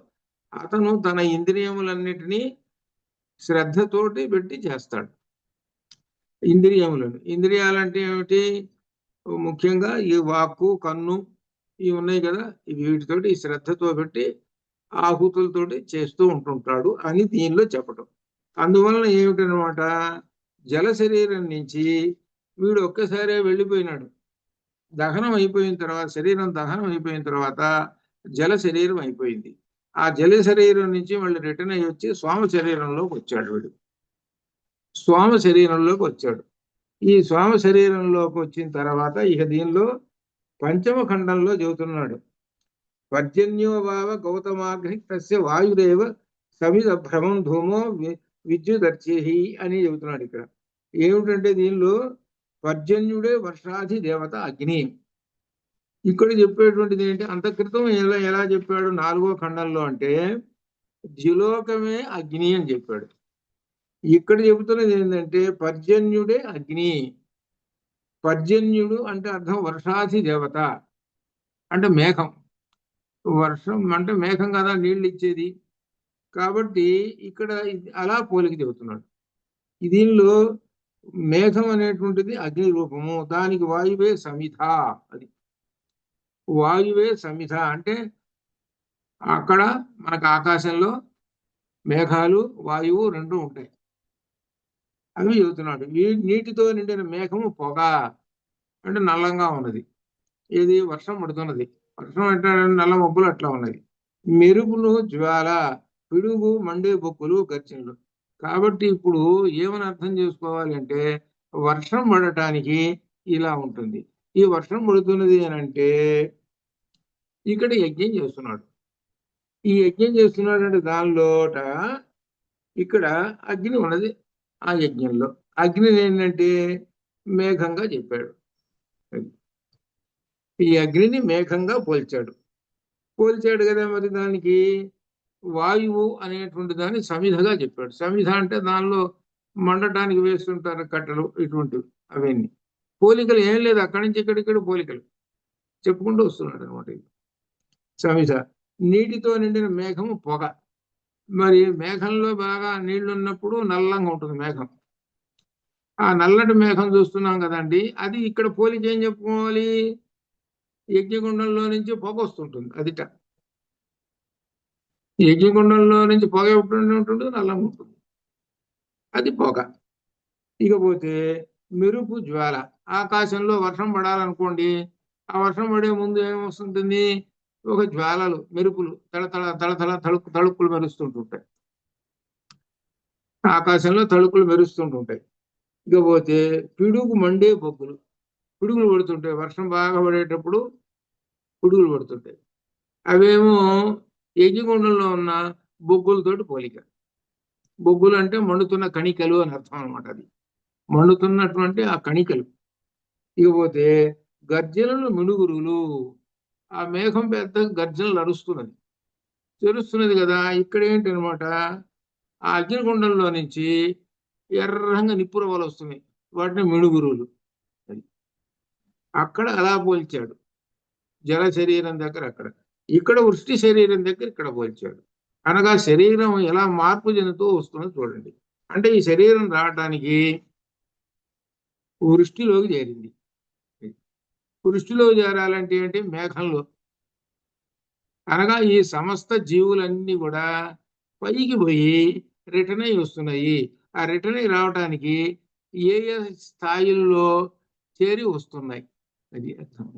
అతను తన ఇంద్రియములన్నిటినీ శ్రద్ధతోటి పెట్టి చేస్తాడు. ఇంద్రియాలంటే ఏమిటి? ముఖ్యంగా ఈ వాక్కు, కన్ను ఇవి ఉన్నాయి కదా, ఇవి వీటితోటి ఈ శ్రద్ధతో పెట్టి ఆహుతులతోటి చేస్తూ ఉంటుంటాడు అని దీనిలో చెప్పటం. అందువలన ఏమిటనమాట, జల శరీరం నుంచి వీడు ఒక్కసారే వెళ్ళిపోయినాడు. దహనం అయిపోయిన తర్వాత, శరీరం దహనం అయిపోయిన తర్వాత జల శరీరం అయిపోయింది. ఆ జల శరీరం నుంచి మళ్ళీ రిటర్న్ అయ్యి వచ్చి సోమ శరీరంలోకి వచ్చాడు. వీడు సోమ శరీరంలోకి వచ్చాడు. ఈ సోమ శరీరంలోకి వచ్చిన తర్వాత ఇక దీనిలో పంచమ ఖండంలో చెబుతున్నాడు. పర్జన్యో భావ గౌతమాగ్ని తస్య వాయురేవ సమిద భ్రమం ధూమో విద్యుదర్చేహి అని చెబుతున్నాడు. ఇక్కడ ఏమిటంటే దీనిలో పర్జన్యుడే వర్షాధి దేవత అగ్ని. ఇక్కడ చెప్పేటువంటిది ఏంటి, అంతక్రితం ఎలా చెప్పాడు 4వ ఖండంలో అంటే ద్యులోకమే అగ్ని అని చెప్పాడు. ఇక్కడ చెబుతున్నది ఏంటంటే పర్జన్యుడే అగ్ని. పర్జన్యుడు అంటే అర్థం వర్షాధి దేవత అంటే మేఘం. వర్షం అంటే మేఘం కదా నీళ్ళు ఇచ్చేది. కాబట్టి ఇక్కడ అలా పోలిక చెబుతున్నాడు. దీనిలో మేఘం అనేటువంటిది అగ్ని రూపము, దానికి వాయువే సమిధ. అది వాయువే సమిధ అంటే అక్కడ మనకు ఆకాశంలో మేఘాలు వాయువు రెండు ఉంటాయి. అవి చెబుతున్నాడు. నీటితో నిండిన మేఘము పొగ అంటే నల్లంగా ఉన్నది. ఇది వర్షం పడుతున్నది. వర్షం అంటే నల్ల మబ్బులు అట్లా ఉన్నది. మెరుపులు జ్వాల, పిడుగు మండే బొక్కులు గర్జనలు. కాబట్టి ఇప్పుడు ఏమని అర్థం చేసుకోవాలి అంటే వర్షం పడటానికి ఇలా ఉంటుంది. ఈ వర్షం పడుతున్నది అని అంటే ఇక్కడ యజ్ఞం చేస్తున్నాడు. ఈ యజ్ఞం చేస్తున్నాడు అంటే దానిలోట ఇక్కడ అగ్ని ఉన్నది. ఆ యజ్ఞంలో అగ్ని ఏంటంటే మేఘంగా చెప్పాడు. ఈ అగ్నిని మేఘంగా పోల్చాడు కదా. మరి దానికి వాయువు అనేటువంటి దాన్ని సమిధగా చెప్పాడు. సమిధ అంటే దానిలో మండటానికి వేస్తుంటారు కట్టెలు, ఇటువంటివి. అవన్నీ పోలికలు ఏం లేదు, అక్కడి నుంచి ఇక్కడిక్కడ పోలికలు చెప్పుకుంటూ వస్తున్నాడు అనమాట. సమిధ. నీటితో నిండిన మేఘము పొగ. మరి మేఘంలో బాగా నీళ్లు ఉన్నప్పుడు నల్లంగా ఉంటుంది మేఘం. ఆ నల్లటి మేఘం చూస్తున్నాం కదండి, అది ఇక్కడ పోలిక ఏం చెప్పుకోవాలి, యజ్ఞగుండంలో నుంచి పొగ వస్తుంటుంది. అదిట యజ్ఞగుండంలో నుంచి పొగ ఉంటుంది, నల్లంగా ఉంటుంది, అది పొగ. ఇకపోతే మెరుపు జ్వాల. ఆకాశంలో వర్షం పడాలనుకోండి, ఆ వర్షం పడే ముందు ఏమొస్తుంటుంది, ఒక జ్వాలలు, మెరుపులు తళతళ తళతళ తళుక్కులు మెరుస్తుంటుంటాయి. ఆకాశంలో తళుకులు మెరుస్తుంటుంటాయి. ఇకపోతే పిడుగు మండే బొగ్గులు, పిడుగులు పడుతుంటాయి. వర్షం బాగా పడేటప్పుడు పిడుగులు పడుతుంటాయి. అవేమో యజ్ఞగుండంలో ఉన్న బొగ్గులతోటి పోలిక. బొగ్గులు అంటే మండుతున్న కణికలు అని అర్థం అనమాట. అది మండుతున్నటువంటి ఆ కణికలు. ఇకపోతే గర్జనలు మినుగురులు. ఆ మేఘం పెద్ద గర్జనలు అరుస్తున్నది, తెలుస్తున్నది కదా. ఇక్కడ ఏంటనమాట, ఆ అగ్నిగుండంలో నుంచి ఎర్రంగా నిప్పురవ్వలు వస్తున్నాయి, వాటిని మినుగురులు. అక్కడ అలా పోల్చాడు. జల శరీరం దగ్గర అక్కడ, ఇక్కడ వృష్టి శరీరం దగ్గర ఇక్కడ పోల్చాడు. అనగా శరీరం ఎలా మార్పు చెందుతూ వస్తుందో చూడండి. అంటే ఈ శరీరం రావటానికి వృష్టిలోకి చేరింది. వృష్టిలో చేరాలంటే ఏంటి, మేఘంలో. అనగా ఈ సమస్త జీవులన్నీ కూడా పైకి పోయి రిటర్న్ అయి వస్తున్నాయి. ఆ రిటర్న్ అయి రావటానికి ఏ ఏ స్థాయిల్లో చేరి వస్తున్నాయి, అది అర్థం.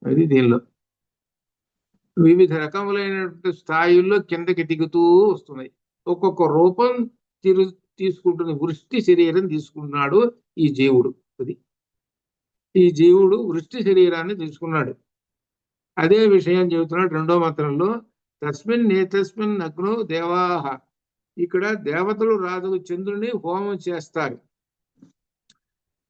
అది దీనిలో వివిధ రకములైనటువంటి స్థాయిల్లో కిందకి దిగుతూ వస్తున్నాయి. ఒక్కొక్క రూపం తీసుకుంటున్న వృష్టి శరీరం తీసుకున్నాడు ఈ జీవుడు. అది ఈ జీవుడు వృష్టి శరీరాన్ని తీసుకున్నాడు. అదే విషయం చెబుతున్నాడు 2వ మంత్రంలో. తస్మిన్ నేతస్మిన్ అగ్నో దేవాహ. ఇక్కడ దేవతలు రాజు చంద్రుని హోమం చేస్తారు.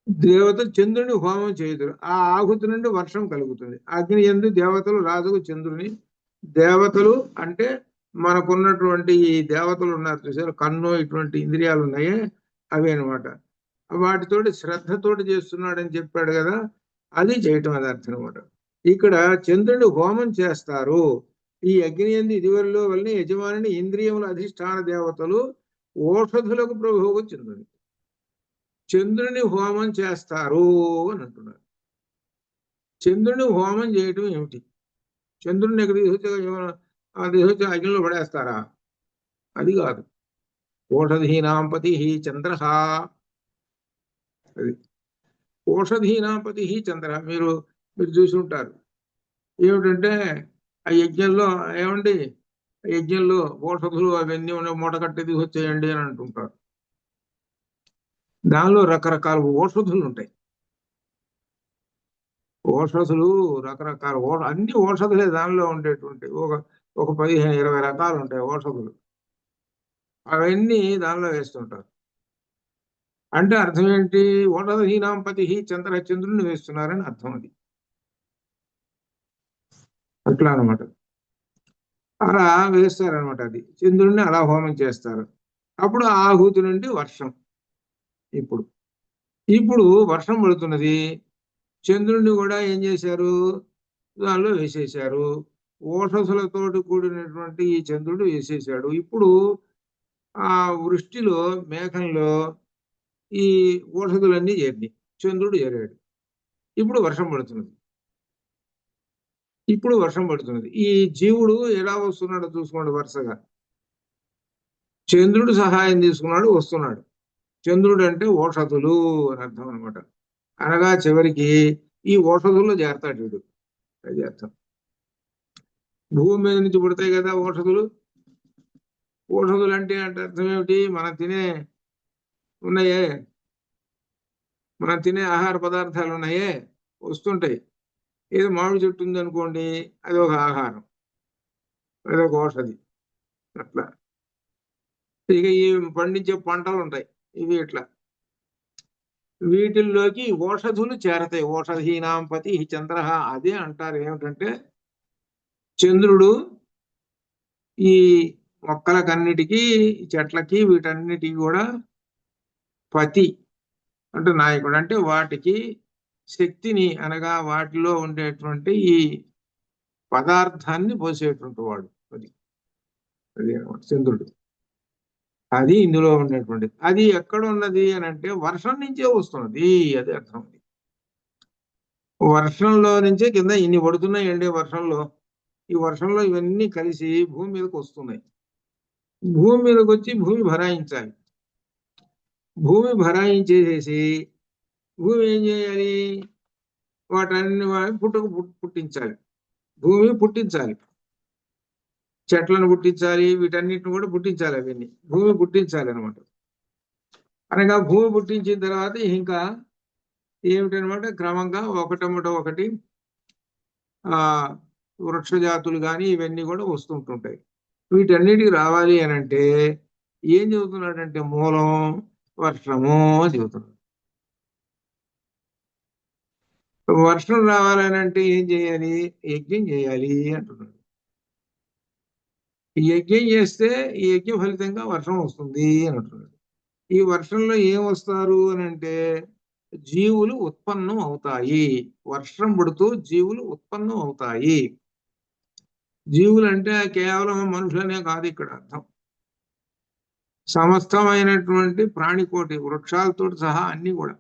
దేవతలు చంద్రుని హోమం చేయుదురు. ఆ ఆహుతి నుండి వర్షం కలుగుతుంది. అగ్ని యందు దేవతలు రాజుకు చంద్రుని. దేవతలు అంటే మనకున్నటువంటి ఈ దేవతలు ఉన్నారు చూసారు, కన్ను ఇటువంటి ఇంద్రియాలు ఉన్నాయే అవి అనమాట. వాటితోటి శ్రద్ధతోటి చేస్తున్నాడని చెప్పాడు కదా, అది చేయటం అది అర్థం అనమాట. ఇక్కడ చంద్రుని హోమం చేస్తారు. ఈ అగ్ని యందు ఇదివరలో వల్ల యజమాని ఇంద్రియముల అధిష్టాన దేవతలు ఓషధులకు ప్రభువు చంద్రుని. చంద్రుని హోమం చేస్తారు అని అంటున్నారు. చంద్రుని హోమం చేయటం ఏమిటి? చంద్రుడిని ఎక్కడ తీసుకొచ్చి అగ్నిలో పడేస్తారా? అది కాదు. ఓషధీనాంపతి చంద్ర. అది ఓషధీనాంపతి చంద్ర. మీరు మీరు చూసి ఉంటారు. ఏమిటంటే ఆ యజ్ఞంలో ఏమండి, యజ్ఞంలో ఓషధులు అవన్నీ మూట కట్టి తీసుకొచ్చేయండి అని అంటుంటారు. దానిలో రకరకాల ఓషధులు ఉంటాయి. ఓషధులు రకరకాల అన్ని ఓషధులే దానిలో ఉండేటువంటి ఒక 15-20 రకాలు ఉంటాయి ఓషధులు. అవన్నీ దానిలో వేస్తుంటారు. అంటే అర్థం ఏంటి? ఓషధీనాంపతి చంద్ర, చంద్రుని వేస్తున్నారని అర్థం. అది అట్లా అనమాట. అలా వేస్తారనమాట. అది చంద్రుడిని అలా హోమం చేస్తారు. అప్పుడు ఆహుతి నుండి వర్షం. ఇప్పుడు ఇప్పుడు వర్షం పడుతున్నది. చంద్రుడిని కూడా ఏం చేశారు? దానిలో వేసేశారు. ఓషధులతోటి కూడినటువంటి ఈ చంద్రుడు వేసేశాడు. ఇప్పుడు ఆ వృష్టిలో మేఘంలో ఈ ఓషధులన్నీ చేరినాయి, చంద్రుడు చేరాడు. ఇప్పుడు వర్షం పడుతున్నది. ఇప్పుడు వర్షం పడుతున్నది. ఈ జీవుడు ఎలా వస్తున్నాడో చూసుకోండి. వరుసగా చంద్రుడు సహాయం తీసుకున్నాడు, వస్తున్నాడు. చంద్రుడు అంటే ఓషధులు అని అర్థం అనమాట. అనగా చివరికి ఈ ఓషధుల్లో చేరతాడు వీడు. అది అర్థం. భూమి మీద నుంచి పుడతాయి కదా ఓషధులు. ఓషధులు అంటే అర్థం ఏమిటి? ఉన్నాయే మనం తినే ఆహార పదార్థాలు ఉన్నాయే, వస్తుంటాయి. ఏదో మామిడి చెట్టు ఉంది అనుకోండి, అది ఒక ఆహారం, అది ఒక ఔషధి. అట్లా ఇక ఈ పండించే పంటలు ఉంటాయి, ఇవి ఇట్లా. వీటిల్లోకి ఓషధులు చేరతాయి. ఓషధీనాంపతి చంద్ర. అదే అంటారు ఏమిటంటే చంద్రుడు ఈ మొక్కలకన్నిటికీ, చెట్లకి, వీటన్నిటికీ కూడా పతి అంటే నాయకుడు. అంటే వాటికి శక్తిని అనగా వాటిలో ఉండేటువంటి ఈ పదార్థాన్ని పోసేటువంటి వాడు. అది అది అనమాట చంద్రుడు. అది ఇందులో ఉండేటువంటిది. అది ఎక్కడ ఉన్నది అని అంటే వర్షం నుంచే వస్తున్నది. అది అర్థం. వర్షంలో నుంచే కింద ఇన్ని పడుతున్నాయండి. వర్షంలో ఈ వర్షంలో ఇవన్నీ కలిసి భూమి మీదకి వస్తున్నాయి. భూమి మీదకి వచ్చి భూమి భరాయించాలి. భూమి భరాయించేసేసి భూమి ఏం చేయాలి? వాటన్ని పుట్టించాలి. భూమి పుట్టించాలి. చెట్లను పుట్టించాలి, వీటన్నిటిని కూడా పుట్టించాలి. అవన్నీ భూమి పుట్టించాలి అనమాట. అనగా భూమి పుట్టించిన తర్వాత ఇంకా ఏమిటనమాట, క్రమంగా ఒకటమ్మట ఒకటి వృక్ష జాతులు కానీ ఇవన్నీ కూడా వస్తుంటుంటాయి. వీటన్నిటికి రావాలి అని అంటే ఏం చెబుతున్నాడంటే మూలం వర్షము అని చెబుతున్నాడు. వర్షం రావాలని అంటే ఏం చేయాలి? యజ్ఞం చేయాలి అంటున్నాడు. ఈ యజ్ఞం చేస్తే ఈ యజ్ఞ ఫలితంగా వర్షం వస్తుంది అని అంటున్నాడు. ఈ వర్షంలో ఏం వస్తారు అని అంటే జీవులు ఉత్పన్నం అవుతాయి. వర్షం పడుతూ జీవులు ఉత్పన్నం అవుతాయి. జీవులు అంటే కేవలం మనుషులనే కాదు ఇక్కడ అర్థం. సమస్తమైనటువంటి ప్రాణికోటి, వృక్షాలతో సహా అన్ని కూడా.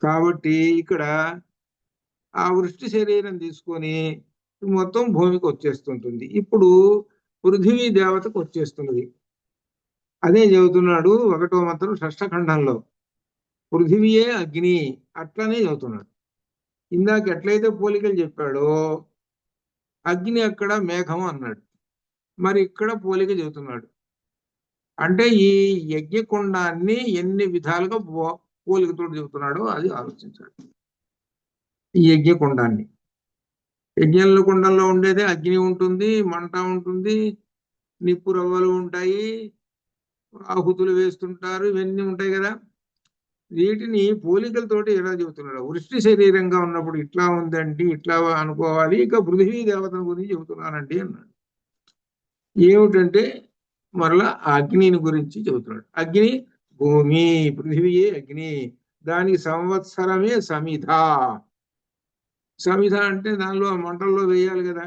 కాబట్టి ఇక్కడ ఆ వృష్టి శరీరం తీసుకొని మొత్తం భూమికి వచ్చేస్తుంటుంది. ఇప్పుడు పృథివీ దేవతకు వచ్చేస్తున్నది. అదే చెబుతున్నాడు 1వ మంత్రం 6వ ఖండంలో. పృథివీయే అగ్ని అట్లనే చెబుతున్నాడు. ఇందాక ఎట్లయితే పోలికలు చెప్పాడో అగ్ని అక్కడ మేఘం అన్నాడు, మరి ఇక్కడ పోలిక చెబుతున్నాడు. అంటే ఈ యజ్ఞకుండాన్ని ఎన్ని విధాలుగా పోలికతో చెబుతున్నాడో అది ఆలోచించాడు. ఈ యజ్ఞకుండాన్ని, యజ్ఞంలో కుండంలో ఉండేదే అగ్ని ఉంటుంది, మంట ఉంటుంది, నిప్పు రవ్వలు ఉంటాయి, ఆహుతులు వేస్తుంటారు, ఇవన్నీ ఉంటాయి కదా. వీటిని పోలికలతోటి ఎలా చెబుతున్నాడు? వృష్టి శరీరంగా ఉన్నప్పుడు ఇట్లా ఉందండి, ఇట్లా అనుకోవాలి. ఇక పృథ్వీ దేవతల గురించి చెబుతున్నానండి అన్నాడు. ఏమిటంటే మరలా అగ్నిని గురించి చెబుతున్నాడు. అగ్ని భూమి, పృథివీయే అగ్ని, దానికి సంవత్సరమే సమిధ. సమిధ అంటే దానిలో మంటల్లో వేయాలి కదా,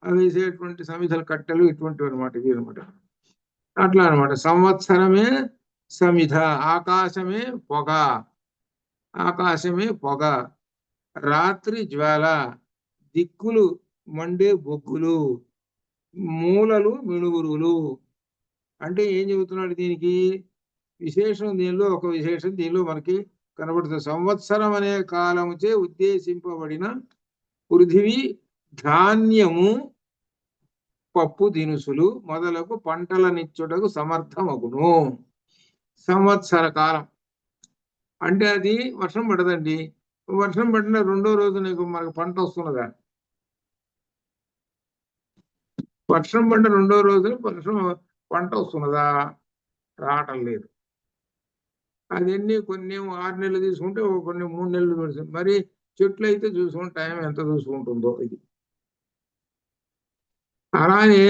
అవి వేసేటువంటి సమిధలు కట్టెలు ఇటువంటివి అనమాట, ఇవి అనమాట. అట్లా అనమాట. సంవత్సరమే సమిధ, ఆకాశమే పొగ, ఆకాశమే పొగ, రాత్రి జ్వాల, దిక్కులు మండే బొగ్గులు, మూలలు మిణుగురులు. అంటే ఏం చెబుతున్నాడు దీనికి? విశేషం దీనిలో ఒక విశేషం దీనిలో మనకి కనబడుతుంది. సంవత్సరం అనే కాలముచే ఉద్దేశింపబడిన పృథివీ ధాన్యము, పప్పు దినుసులు మొదలగు పంటల నిచ్చుటకు సమర్థమగును. సంవత్సర కాలం అంటే అది వర్షం పడదండి. వర్షం పడిన రెండో రోజు నీకు మనకు పంట వస్తున్నదా? వర్షం పడిన రెండో రోజు పంట వస్తున్నదా? రావటం లేదు. అదన్నీ కొన్ని 6 నెలలు తీసుకుంటే, కొన్ని 3 నెలలు పెడుతుంది. మరి చెట్లు అయితే చూసుకుంటే టైం ఎంత చూసుకుంటుందో ఇది. అలానే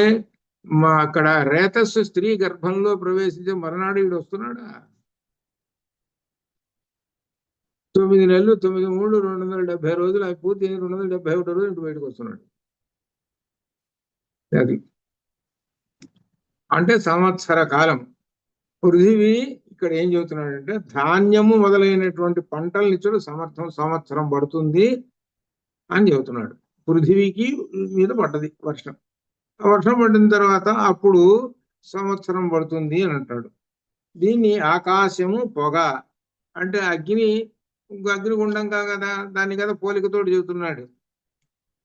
అక్కడ రేతస్సు స్త్రీ గర్భంలో ప్రవేశించే మరునాడు వీడు వస్తున్నాడా? 9 నెలలు, 9 3 270 రోజులు అవి పూర్తి 271 రోజులు ఇంటి బయటకు వస్తున్నాడు. అది అంటే సంవత్సర కాలం. పృథివీ ఇక్కడ ఏం చెబుతున్నాడంటే ధాన్యము మొదలైనటువంటి పంటలు ఇచ్చడు సంవత్సరం పడుతుంది అని చెబుతున్నాడు. పృథివీకి మీద పడ్డది వర్షం. వర్షం పడిన తర్వాత అప్పుడు సంవత్సరం పడుతుంది అని అంటాడు. దీన్ని ఆకాశము పొగ అంటే అగ్నిగుండంగా కదా, దాన్ని కదా పోలికతోటి చెబుతున్నాడు.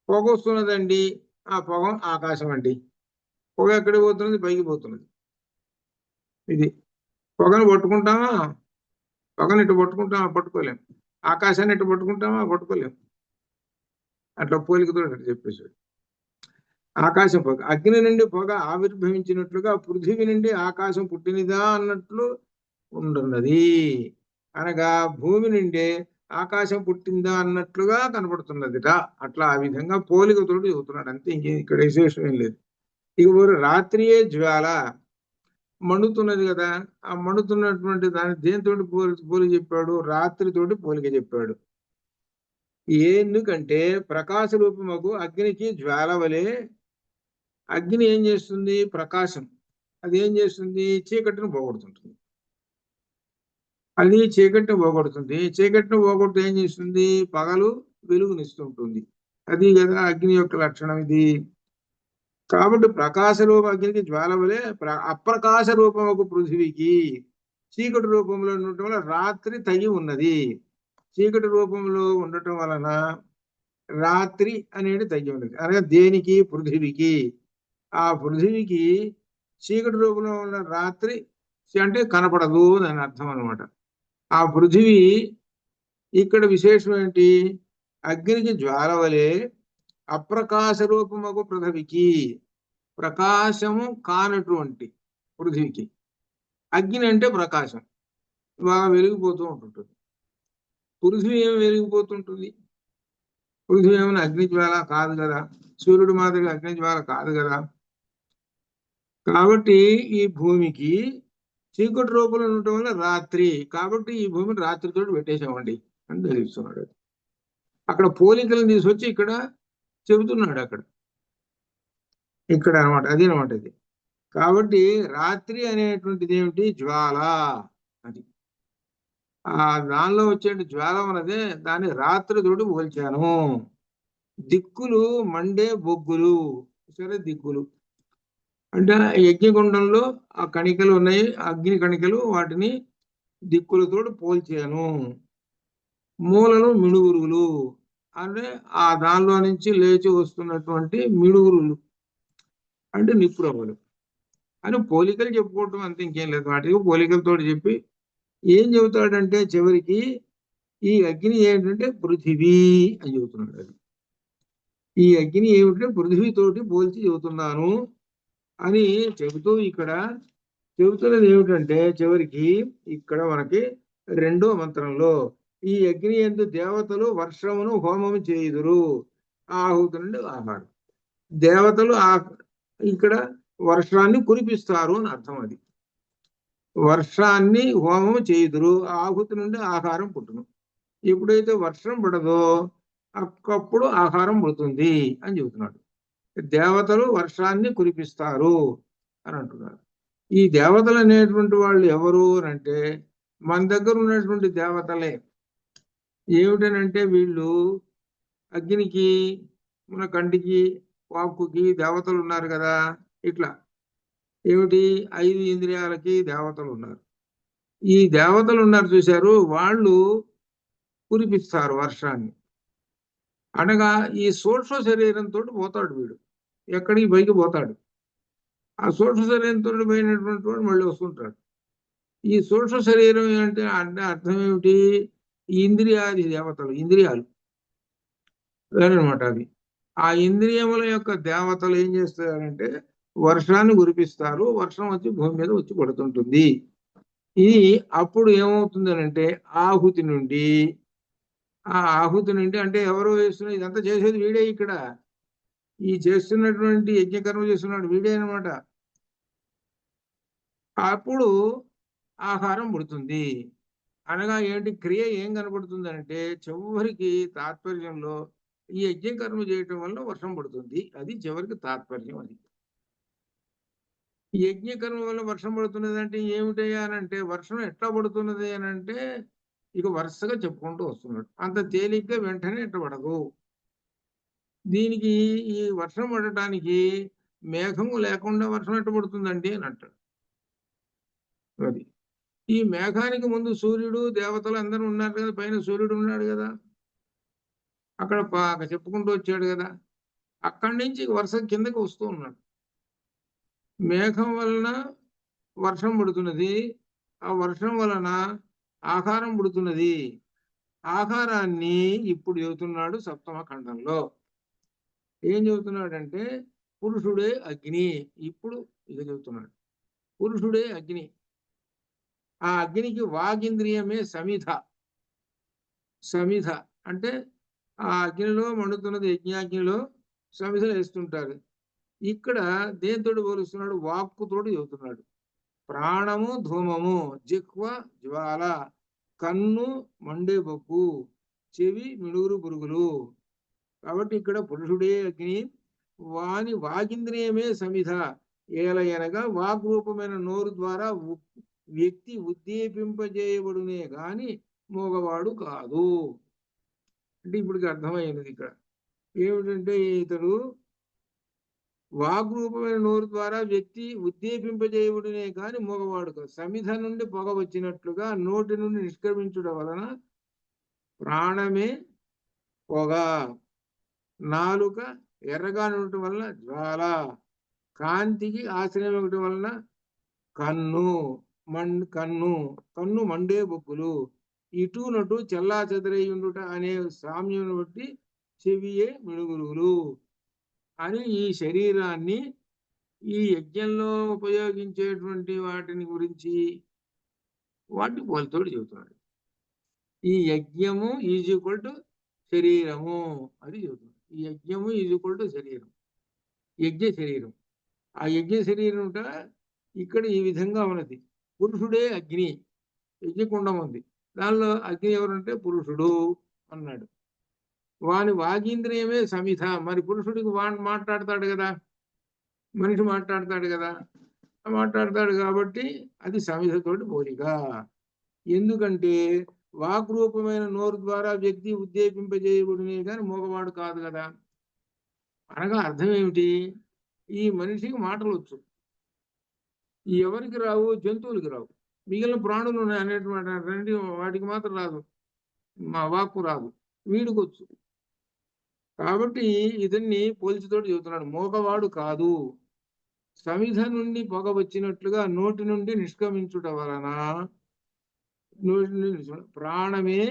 పొగ వస్తున్నదండి, ఆ పొగ ఆకాశం అండి. పొగ ఎక్కడికి పోతున్నది? పైకి పోతున్నది. ఇది పొగను పట్టుకుంటామా? పొగను ఇటు పట్టుకుంటామా? పట్టుకోలేం. ఆకాశాన్ని ఇటు పట్టుకుంటామా? పట్టుకోలేం. అట్లా పోలికతో చెప్పేశాడు. ఆకాశం పొగ, అగ్ని నుండి పొగ ఆవిర్భవించినట్లుగా పృథివీ నుండి ఆకాశం పుట్టినదా అన్నట్లు ఉంటున్నది. అనగా భూమి నుండి ఆకాశం పుట్టిందా అన్నట్లుగా కనపడుతున్నదిట. అట్లా ఆ విధంగా పోలికతోటి చెబుతున్నాడు. అంతే, ఇక్కడ విశేషం ఏం లేదు. ఇక రాత్రియే జ్వాల, మండుతున్నది కదా, ఆ మండుతున్నటువంటి దాన్ని దేనితో పోలిక చెప్పాడు? రాత్రితోటి పోలిక చెప్పాడు. ఎందుకంటే ప్రకాశ రూపముకు అగ్నికి జ్వాల వలె అగ్ని ఏం చేస్తుంది? ప్రకాశం. అది ఏం చేస్తుంది? చీకటిని పోగొడుతుంటుంది. అది చీకటిని పోగొడుతుంది. చీకటిని పోగొడుతూ ఏం చేస్తుంది? పగలు వెలుగునిస్తుంటుంది. అది కదా అగ్ని యొక్క లక్షణం ఇది. కాబట్టి ప్రకాశ రూప అగ్నికి జ్వాల వలె అప్రకాశ రూపముకు పృథివీకి చీకటి రూపంలో ఉండటం వల్ల రాత్రి తగి ఉన్నది. చీకటి రూపంలో ఉండటం వలన రాత్రి అనేది తగ్గి ఉన్నది. అనగా దేనికి? పృథివీకి. ఆ పృథివీకి చీకటి రూపంలో ఉన్న రాత్రి అంటే కనపడదు అని అర్థం అనమాట. ఆ పృథివీ ఇక్కడ విశేషం ఏంటి? అగ్నికి జ్వాల వలె అప్రకాశ రూపముకు పృథివీకి, ప్రకాశము కానటువంటి పృథివీకి. అగ్ని అంటే ప్రకాశం, బాగా వెలిగిపోతూ ఉంటుంటుంది. పృథివీ ఏమి వెలిగిపోతుంటుంది? పృథివీ ఏమైనా అగ్ని జ్వాల కాదు కదా, సూర్యుడు మాదిరిగా అగ్ని జ్వాల కాదు కదా. కాబట్టి ఈ భూమికి చీకటి రూపంలో ఉండటం వల్ల రాత్రి, కాబట్టి ఈ భూమిని రాత్రితో పెట్టేసామండి అని తెలుస్తున్నాడు. అక్కడ పోలికలను తీసుకొచ్చి ఇక్కడ చెబుతున్నాడు. ఇక్కడ అనమాట, అది అనమాట ఇది. కాబట్టి రాత్రి అనేటువంటిది ఏమిటి? జ్వాల. అది దానిలో వచ్చే జ్వాల ఉన్నదే దాన్ని రాత్రితోటి పోల్చాను. దిక్కులు మండే బొగ్గులు, సరే దిక్కులు అంటే యజ్ఞగుండంలో ఆ కణికలు ఉన్నాయి, అగ్ని కణికలు, వాటిని దిక్కులతో పోల్చాను. మూలలు మిడుగురులు అంటే ఆ దానిలో నుంచి లేచి వస్తున్నటువంటి మిడుగురులు అంటే నిప్పురవ్వలు అని పోలికలు చెప్పుకోవటం అంతే, ఇంకేం లేదు. వాటికి పోలికలతో చెప్పి ఏం చెబుతాడంటే చివరికి ఈ అగ్ని ఏంటంటే పృథివీ అని చెబుతున్నాడు. అది ఈ అగ్ని ఏమిటంటే పృథివీతోటి పోల్చి చెబుతున్నాను అని చెబుతూ ఇక్కడ చెబుతున్నది ఏమిటంటే చివరికి ఇక్కడ మనకి రెండో మంత్రంలో ఈ అగ్ని యందు దేవతలు వర్షమును హోమము చేయుదురు. ఆహుతి నుండి ఆహారం. దేవతలు ఇక్కడ వర్షాన్ని కురిపిస్తారు అని అర్థం. అది వర్షాన్ని హోమము చేయుదురు, ఆహుతి నుండి ఆహారం పుట్టును. ఎప్పుడైతే వర్షం పడదో అప్పుడు ఆహారం పుడుతుంది అని చెబుతున్నాడు. దేవతలు వర్షాన్ని కురిపిస్తారు అని అంటున్నారు. ఈ దేవతలు అనేటువంటి వాళ్ళు ఎవరు అంటే మన దగ్గర ఉన్నటువంటి దేవతలే. ఏమిటనంటే వీళ్ళు అగ్నికి, మన కంటికి, వాక్కుకి దేవతలు ఉన్నారు కదా. ఇట్లా ఏమిటి 5 ఇంద్రియాలకి దేవతలు ఉన్నారు. ఈ దేవతలు ఉన్నారు చూశారు, వాళ్ళు కురిపిస్తారు వర్షాన్ని. అనగా ఈ సూక్ష్మ శరీరంతో పోతాడు వీడు, ఎక్కడికి పైకి పోతాడు. ఆ సూక్ష్మ శరీరంతో పోయినటువంటి వాడు మళ్ళీ వస్తుంటాడు. ఈ సూక్ష్మ శరీరం అంటే అర్థం ఏమిటి? ఇంద్రియాది దేవతలు, ఇంద్రియాలు వేరనమాట అవి. ఆ ఇంద్రియముల యొక్క దేవతలు ఏం చేస్తారంటే వర్షాన్ని కురిపిస్తారు. వర్షం వచ్చి భూమి మీద వచ్చి పడుతుంటుంది. ఇది అప్పుడు ఏమవుతుంది అంటే ఆహుతి నుండి, ఆ ఆహుతి నుండి అంటే ఎవరో వేస్తున్న ఇదంతా చేసేది వీడే. ఇక్కడ ఈ చేస్తున్నటువంటి యజ్ఞకర్మ చేస్తున్నాడు వీడే అనమాట. అప్పుడు ఆహారం పుడుతుంది. అనగా ఏంటి క్రియ ఏం కనపడుతుంది అంటే చివరికి తాత్పర్యంలో ఈ యజ్ఞకర్మ చేయటం వల్ల వర్షం పడుతుంది. అది చివరికి తాత్పర్యం. అది యజ్ఞకర్మ వల్ల వర్షం పడుతున్నది అంటే ఏమిటయ్యా అని అంటే వర్షం ఎట్లా పడుతున్నది అని అంటే ఇక వరుసగా చెప్పుకుంటూ వస్తున్నాడు. అంత తేలిగ్గా వెంటనే ఎట్లా పడదు. దీనికి ఈ వర్షం పడటానికి మేఘము లేకుండా వర్షం ఎట్ట పడుతుందండి అని అంటాడు. అది ఈ మేఘానికి ముందు సూర్యుడు, దేవతలు అందరూ ఉన్నారు కదా. పైన సూర్యుడు ఉన్నాడు కదా, అక్కడ చెప్పుకుంటూ వచ్చాడు కదా. అక్కడి నుంచి వర్షం కిందకి వస్తూ ఉన్నాడు. మేఘం వలన వర్షం పడుతున్నది, ఆ వర్షం వలన ఆహారం పుడుతున్నది. ఆహారాన్ని ఇప్పుడు చెబుతున్నాడు సప్తమ ఖండంలో. ఏం చెబుతున్నాడంటే పురుషుడే అగ్ని. ఇప్పుడు ఇక చెబుతున్నాడు పురుషుడే అగ్ని. ఆ అగ్నికి వాగింద్రియమే సమిధ. సమిధ అంటే ఆ అగ్నిలో మండుతున్నది, యజ్ఞాగ్నిలో సమిధలు వేస్తుంటారు. ఇక్కడ దేంతో పోలుస్తున్నాడు? వాక్కుతోటి చెబుతున్నాడు. ప్రాణము ధూమము, జిహ్వ జ్వాల, కన్ను మండే బొగ్గు, చెవి మిడుగురు పురుగులు. కాబట్టి ఇక్కడ పురుషుడే అగ్ని, వాని వాగింద్రియమే సమిధ. ఏలయనగా వాగ్రూపమైన నోరు ద్వారా వ్యక్తి ఉద్దీపింపజేయబడునే గాని మోగవాడు కాదు. అంటే ఇప్పటికి అర్థమైనది ఇక్కడ ఏమిటంటే ఇతడు వాగ్రూపమైన నోరు ద్వారా వ్యక్తి ఉద్దీపింపజేయబడినే కాని మోగవాడు కాదు. సమిధ నుండి పొగ వచ్చినట్లుగా నోటి నుండి నిష్క్రమించడం వలన ప్రాణమే పొగ, నాలుక ఎర్రగా ఉండటం వలన జ్వాల, కాంతికి ఆశ్రయం ఇవ్వటం వలన కన్ను కన్ను మండే బొగ్గులు, ఇటు నటు చెల్లా చెదరై ఉండుట అనే సామ్యం బట్టి చెవియే మిడుగురులు అని ఈ శరీరాన్ని ఈ యజ్ఞంలో ఉపయోగించేటువంటి వాటిని గురించి వాటి పోలితోడు చెబుతున్నాడు. ఈ యజ్ఞము ఈజ్ ఈక్వల్ టు శరీరము అది చెబుతున్నాడు. ఈ యజ్ఞము ఈజ్ ఈక్వల్ టు శరీరం, యజ్ఞ శరీరం. ఆ యజ్ఞ శరీరం ఇక్కడ ఈ విధంగా ఉన్నది. పురుషుడే అగ్ని, యజ్ఞకుండం ఉంది, దానిలో అగ్ని ఎవరంటే పురుషుడు అన్నాడు. వాని వాగీంద్రియమే సమిధ. మరి పురుషుడికి వాడు మాట్లాడతాడు కదా, మనిషి మాట్లాడతాడు కదా, మాట్లాడతాడు కాబట్టి అది సమిధతోటి పోలిక. ఎందుకంటే వాగ్రూపమైన నోరు ద్వారా వ్యక్తి ఉద్దీపింపజేయబడినే కానీ మోగవాడు కాదు కదా. అనగా అర్థం ఏమిటి? ఈ మనిషికి మాటలు వచ్చు, ఎవరికి రావు? జంతువులకి రావు. మిగిలిన ప్రాణులు ఉన్నాయి అనేటువంటి వాటికి మాత్రం రాదు, మా వాక్కు రాదు, వీడికి వచ్చు. కాబట్టి ఇతన్ని పోల్చితోటి చెబుతున్నాడు, మోగవాడు కాదు. సమిధ నుండి పొగ వచ్చినట్లుగా నోటి నుండి నిష్క్రమించుట వలన ప్రాణమే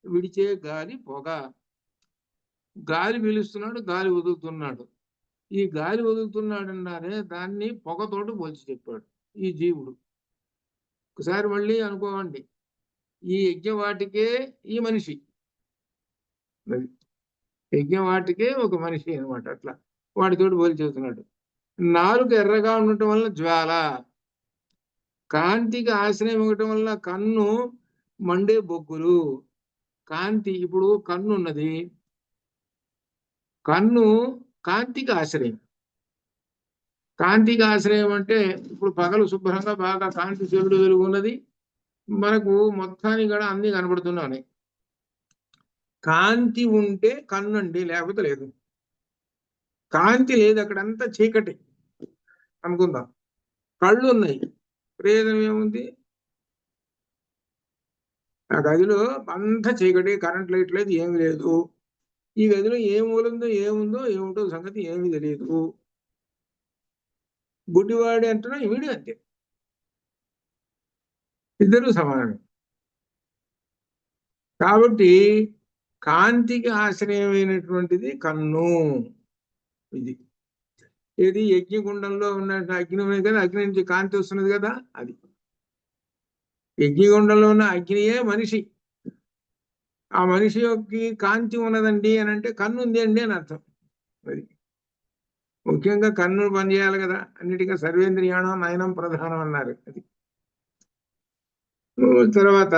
విడిచే గాలి పొగ. గాలి పీలుస్తున్నాడు, గాలి వదులుతున్నాడు. ఈ గాలి వదులుతున్నాడన్నారే దాన్ని పొగతోటి పోల్చి చెప్పాడు ఈ జీవుడు. ఒకసారి మళ్ళీ అనుకోవండి, ఈ యజ్ఞవాటికే ఈ మనిషి, యజ్ఞవాటికే ఒక మనిషి అనమాట. అట్లా వాటితోటి పోలి చెబుతున్నాడు. నాలుగు ఎర్రగా ఉండటం వల్ల జ్వాల, కాంతికి ఆశ్రయం ఇవ్వటం వల్ల కన్ను మండే బొగ్గులు. కాంతి, ఇప్పుడు కన్ను ఉన్నది, కన్ను కాంతికి ఆశ్రయం. కాంతికి ఆశ్రయం అంటే ఇప్పుడు పగలు శుభ్రంగా బాగా కాంతి చెవుడు వెలుగు ఉన్నది, మనకు మొత్తానికి కూడా అన్ని కనబడుతున్నాయి. కాంతి ఉంటే కన్ను అండి, లేకపోతే లేదు. కాంతి లేదు, అక్కడంతా చీకటి అనుకుందాం. కళ్ళు ఉన్నాయి, ప్రయోజనం ఏముంది? ఆ గదిలో అంతా చీకటి, కరెంట్ లైట్ లేదు, ఏమి లేదు. ఈ గదిలో ఏం మూలందో ఏముందో ఏముంటో సంగతి ఏమీ తెలియదు. గుడ్డివాడి అంటున్నా వీడు అంతే, ఇద్దరు సమానమే. కాబట్టి కాంతికి ఆశ్రయమైనటువంటిది కన్ను. ఇది ఏది యజ్ఞగుండంలో ఉన్న అగ్ని ఉన్నది కదా, అగ్ని నుంచి కాంతి వస్తున్నది కదా, అది యజ్ఞగుండంలో ఉన్న అగ్నియే మనిషి. ఆ మనిషి యొక్క కాంతి ఉన్నదండి అని అంటే కన్ను ఉంది అండి అని అర్థం. అది ముఖ్యంగా కన్ను పనిచేయాలి కదా, అన్నిటిగా సర్వేంద్రియాణం నయనం ప్రధానం అన్నారు. అది తర్వాత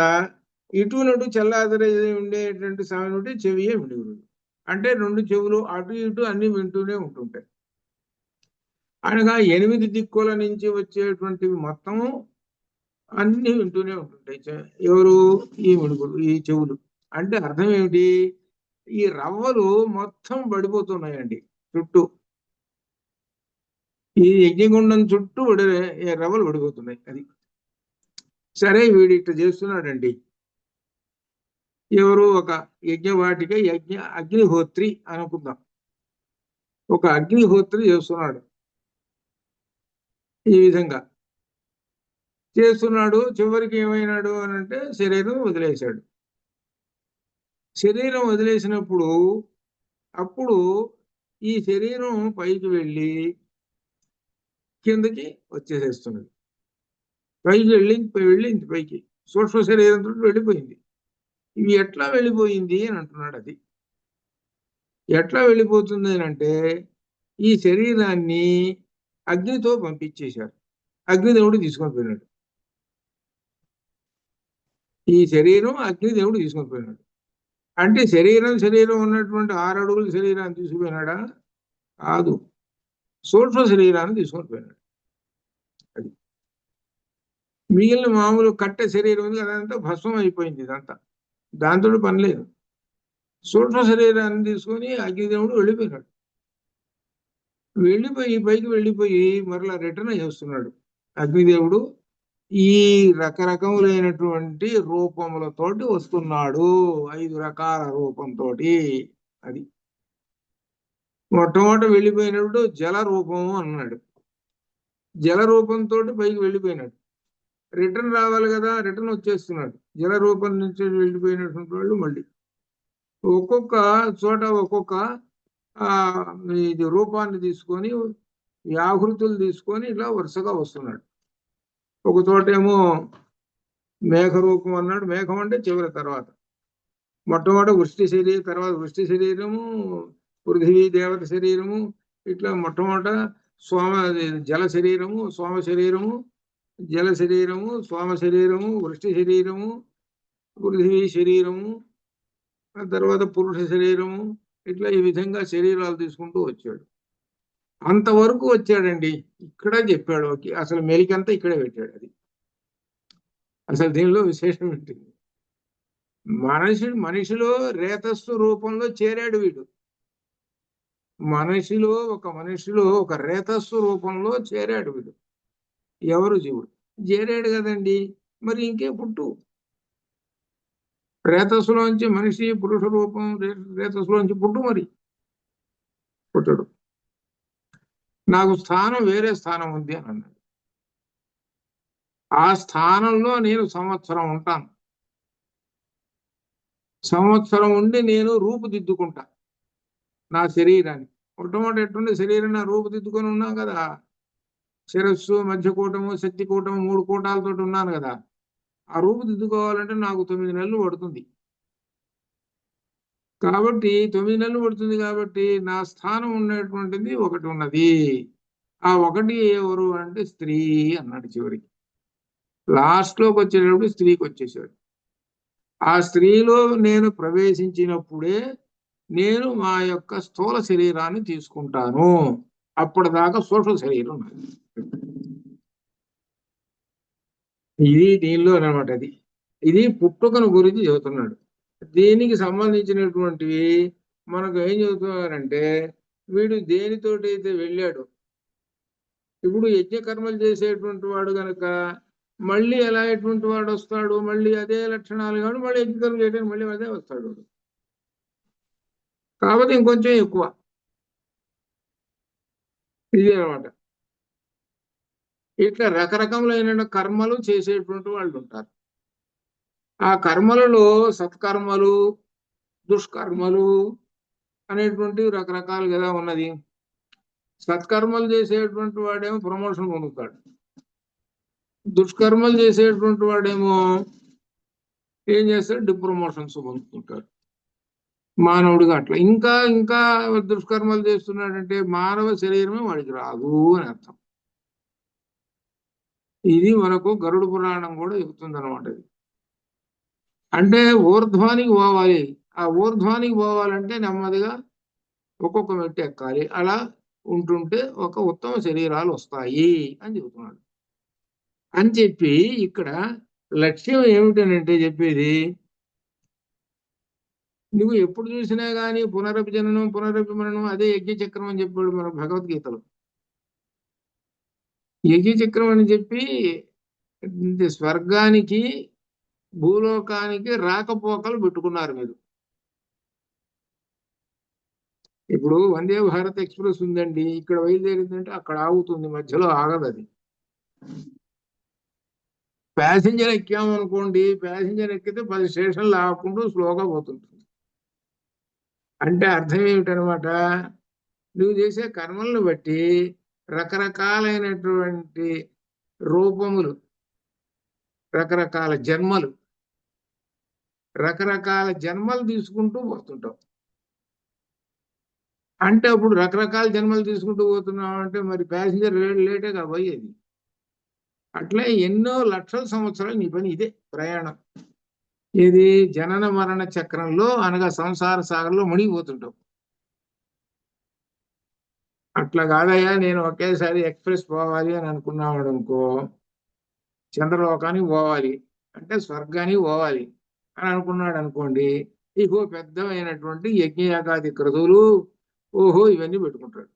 ఇటునటు చల్లాదర ఉండేటువంటి సమయం ఉంటే చెవియే విడుగురు. అంటే రెండు చెవులు అటు ఇటు అన్ని వింటూనే ఉంటుంటాయి. అనగా 8 దిక్కుల నుంచి వచ్చేటువంటివి మొత్తము అన్ని వింటూనే ఉంటుంటాయి. ఎవరు? ఈ మిడుగులు, ఈ చెవులు. అంటే అర్థం ఏమిటి? ఈ రవ్వలు మొత్తం పడిపోతున్నాయండి చుట్టూ. ఈ యజ్ఞగుండం చుట్టూ రవ్వలు పడిపోతున్నాయి. అది సరే, వీడు ఇట్లా చేస్తున్నాడండి. ఎవరు? ఒక యజ్ఞవాటిక అగ్నిహోత్రి అనుకుందాం. ఒక అగ్నిహోత్రి చేస్తున్నాడు. ఈ విధంగా చేస్తున్నాడు. చివరికి ఏమైనాడు అని అంటే శరీరం వదిలేశాడు. శరీరం వదిలేసినప్పుడు అప్పుడు ఈ శరీరం పైకి వెళ్ళి కిందకి వచ్చేసేస్తున్నది. పైకి వెళ్ళి పైకి సూక్ష్మ శరీరంతో వెళ్ళిపోయింది. ఇవి ఎట్లా వెళ్ళిపోయింది అని అంటున్నాడు. అది ఎట్లా వెళ్ళిపోతుంది అని అంటే ఈ శరీరాన్ని అగ్నితో పంపించేశారు. అగ్నిదేవుడు తీసుకొని పోయినాడు. ఈ శరీరం అగ్నిదేవుడు తీసుకొని పోయినాడు. అంటే శరీరం ఉన్నటువంటి 6 అడుగుల శరీరాన్ని తీసుకుపోయినాడా? కాదు, సూక్ష్మ శరీరాన్ని తీసుకొని పోయినాడు. అది మిగిలిన మామూలు కట్టె శరీరం ఉంది అదంతా భస్మం అయిపోయింది. ఇదంతా దాంతో పని లేదు. సూక్ష్మ శరీరాన్ని తీసుకొని అగ్నిదేవుడు వెళ్ళిపోయినాడు. పైకి వెళ్ళిపోయి మరలా రిటర్న్ చేస్తున్నాడు అగ్నిదేవుడు. ఈ రకరకములైనటువంటి రూపములతోటి వస్తున్నాడు, 5 రకాల రూపంతో. అది మొట్టమొదట వెళ్ళిపోయినప్పుడు జల రూపము అన్నాడు. జల రూపంతో పైకి వెళ్ళిపోయినాడు. రిటర్న్ రావాలి కదా, రిటర్న్ వచ్చేస్తున్నాడు. జల రూపం నుంచి వెళ్ళిపోయినటువంటి వాళ్ళు మళ్ళీ ఒక్కొక్క చోట ఒక్కొక్క ఇది రూపాన్ని తీసుకొని వ్యాహృతులు తీసుకొని ఇలా వరుసగా వస్తున్నాడు. ఒక చోటేమో మేఘ రూపం అన్నాడు. మేఘం అంటే చివరి తర్వాత. మొట్టమొదటి వృష్టి శరీరం, తర్వాత వృష్టి శరీరము, పృథివీ దేవత శరీరము, ఇట్లా మొట్టమొదట జల శరీరము, సోమ శరీరము, జల శరీరము, సోమ శరీరము, వృష్టి శరీరము, పృథివీ శరీరము, ఆ తర్వాత పురుష శరీరము, ఇట్లా ఈ విధంగా శరీరాలు తీసుకుంటూ వచ్చాడు. అంతవరకు వచ్చాడండి. ఇక్కడ చెప్పాడు. అసలు మెలికంతా ఇక్కడే పెట్టాడు. అది అసలు దీనిలో విశేషం ఉంటుంది. మనిషిలో రేతస్సు రూపంలో చేరాడు వీడు. మనిషిలో ఒక రేతస్సు రూపంలో చేరాడు వీడు. ఎవరు? జీవుడు చేరాడు కదండి. మరి ఇంకే పుట్టు. రేతస్సులోంచి మనిషి పురుష రూపం, రేతస్సులోంచి పుట్టు. మరి పుట్టడు. నాకు స్థానం, వేరే స్థానం ఉంది అని అన్నాడు. ఆ స్థానంలో నేను సంవత్సరం ఉంటాను. సంవత్సరం ఉండి నేను రూపుదిద్దుకుంటా నా శరీరాన్ని. మొట్టమొదటి ఎట్టుండే శరీరం నా రూపుదిద్దుకొని ఉన్నాం కదా. శిరస్సు, మధ్యకూటము, శక్తికూటము, 3 కూటాలతో ఉన్నాను కదా. ఆ రూపుదిద్దుకోవాలంటే నాకు 9 నెలలు పడుతుంది. కాబట్టి 9 నెలలు పడుతుంది కాబట్టి నా స్థానం ఉన్నటువంటిది ఒకటి ఉన్నది. ఆ ఒకటి ఎవరు అంటే స్త్రీ అన్నాడు చివరికి. లాస్ట్ లోకి వచ్చేటప్పుడు స్త్రీకి వచ్చేసాడు. ఆ స్త్రీలో నేను ప్రవేశించినప్పుడే నేను మా యొక్క స్థూల శరీరాన్ని తీసుకుంటాను. అప్పటిదాకా సూక్ష్మ శరీరం ఉన్నది. ఇది దీనిలో అనమాట. ఇది పుట్టుకను గురించి చెబుతున్నాడు. దీనికి సంబంధించినటువంటివి మనకు ఏం చెబుతున్నారంటే, వీడు దేనితోటైతే వెళ్ళాడు, ఇప్పుడు యజ్ఞకర్మలు చేసేటువంటి వాడు గనక మళ్ళీ ఎలా ఎటువంటి వాడు వస్తాడు, మళ్ళీ అదే లక్షణాలు కాదు, మళ్ళీ యజ్ఞకర్మ చేయడానికి మళ్ళీ అదే వస్తాడు. కాబట్టి ఇంకొంచెం ఎక్కువ. ఇది అనమాట. ఇట్లా రకరకములైన కర్మలు చేసేటువంటి వాళ్ళు ఉంటారు. ఆ కర్మలలో సత్కర్మలు, దుష్కర్మలు అనేటువంటివి రకరకాలుగా ఉన్నది. సత్కర్మలు చేసేటువంటి వాడేమో ప్రమోషన్ పొందుతాడు. దుష్కర్మలు చేసేటువంటి వాడేమో ఏం చేస్తాడు, డిప్రమోషన్స్ పొందుతుంటాడు. మానవుడిగా అట్లా ఇంకా ఇంకా దుష్కర్మలు చేస్తున్నాడంటే మానవ శరీరమే వాడికి రాదు అని అర్థం. ఇది మనకు గరుడ పురాణం కూడా చెబుతుంది అనమాట. అంటే ఊర్ధ్వానికి పోవాలి. ఆ ఊర్ధ్వానికి పోవాలంటే నెమ్మదిగా ఒక్కొక్క మెట్టు ఎక్కాలి. అలా ఉంటుంటే ఒక ఉత్తమ శరీరాలు వస్తాయి అని చెబుతున్నాడు. అని చెప్పి ఇక్కడ లక్ష్యం ఏమిటనంటే చెప్పేది, నువ్వు ఎప్పుడు చూసినా కానీ పునరపి జననం పునరపి మరణం అదే యజ్ఞ చక్రం అని చెప్పాడు మన భగవద్గీతలో. యజ్ఞ చక్రం అని చెప్పి స్వర్గానికి భూలోకానికి రాకపోకలు పెట్టుకున్నారు మీరు. ఇప్పుడు వందే భారత్ ఎక్స్ప్రెస్ ఉందండి, ఇక్కడ బయలుదేరిందంటే అక్కడ ఆగుతుంది, మధ్యలో ఆగదు. అది ప్యాసింజర్ ఎక్కామనుకోండి, ప్యాసింజర్ ఎక్కితే 10 స్టేషన్లు ఆగకుండా స్లోగా పోతుంటుంది. అంటే అర్థం ఏమిటనమాట, నువ్వు చేసే కర్మలను బట్టి రకరకాలైనటువంటి రూపములు, రకరకాల జన్మలు తీసుకుంటూ పోతుంటావు. అంటే అప్పుడు రకరకాల జన్మలు తీసుకుంటూ పోతున్నావు అంటే మరి ప్యాసింజర్ లేటే కాబోయేది. అట్లా ఎన్నో లక్షల సంవత్సరాలు నీ పని ఇదే ప్రయాణం. ఇది జనన మరణ చక్రంలో అనగా సంసార సాగర్లో మునిగిపోతుంటావు. అట్లా కాదయ్యా నేను ఒకేసారి ఎక్స్ప్రెస్ పోవాలి అని అనుకున్నాడు అనుకో, చంద్రలోకానికి పోవాలి అంటే స్వర్గానికి పోవాలి అని అనుకున్నాడు అనుకోండి, ఇగో పెద్దమైనటువంటి యజ్ఞయాగాది క్రతువులు ఓహో ఇవన్నీ పెట్టుకుంటాడు.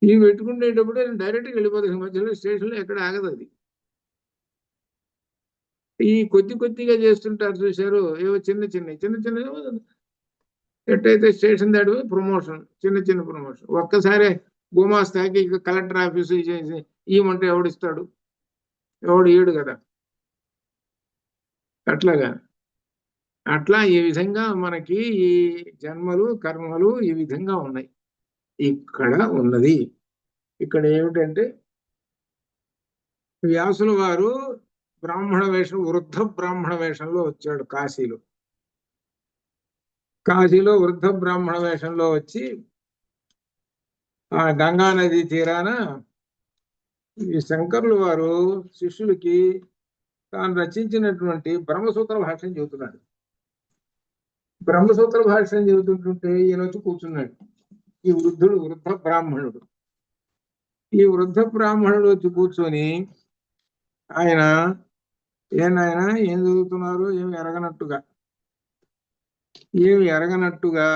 ఇవి పెట్టుకునేటప్పుడు డైరెక్ట్గా వెళ్ళిపోతుంది, మధ్యలో స్టేషన్లో ఎక్కడ ఆగదు. అది ఈ కొద్దిగా చేస్తుంటారు చూశారు, ఏవో చిన్న ఎట్టయితే స్టేషన్ దాటి ప్రమోషన్, చిన్న ప్రమోషన్. ఒక్కసారి గుమాస్తాకి కలెక్టర్ ఆఫీసు ఇవ్వమంటే ఎవడిస్తాడు, ఎవడు ఈడు కదా. అట్లా ఈ విధంగా మనకి ఈ జన్మలు కర్మలు ఈ విధంగా ఉన్నాయి. ఇక్కడ ఉన్నది ఇక్కడ ఏమిటంటే, వ్యాసుల వారు బ్రాహ్మణ వేషం, వృద్ధ బ్రాహ్మణ వేషంలో వచ్చాడు కాశీలో వృద్ధ బ్రాహ్మణ వేషంలో వచ్చి ఆ గంగా నది తీరాన ఈ శంకరులు వారు శిష్యులకి తాను రచించినటువంటి బ్రహ్మసూత్ర భాష్యం చెబుతున్నాడు. బ్రహ్మసూత్ర భాష్యం చెబుతుంటుంటే ఈయన వచ్చి కూర్చున్నాడు. ఈ వృద్ధ బ్రాహ్మణుడు వచ్చి కూర్చొని ఆయన ఏనాయన ఏం చదువుతున్నారు ఏమి ఎరగనట్టుగా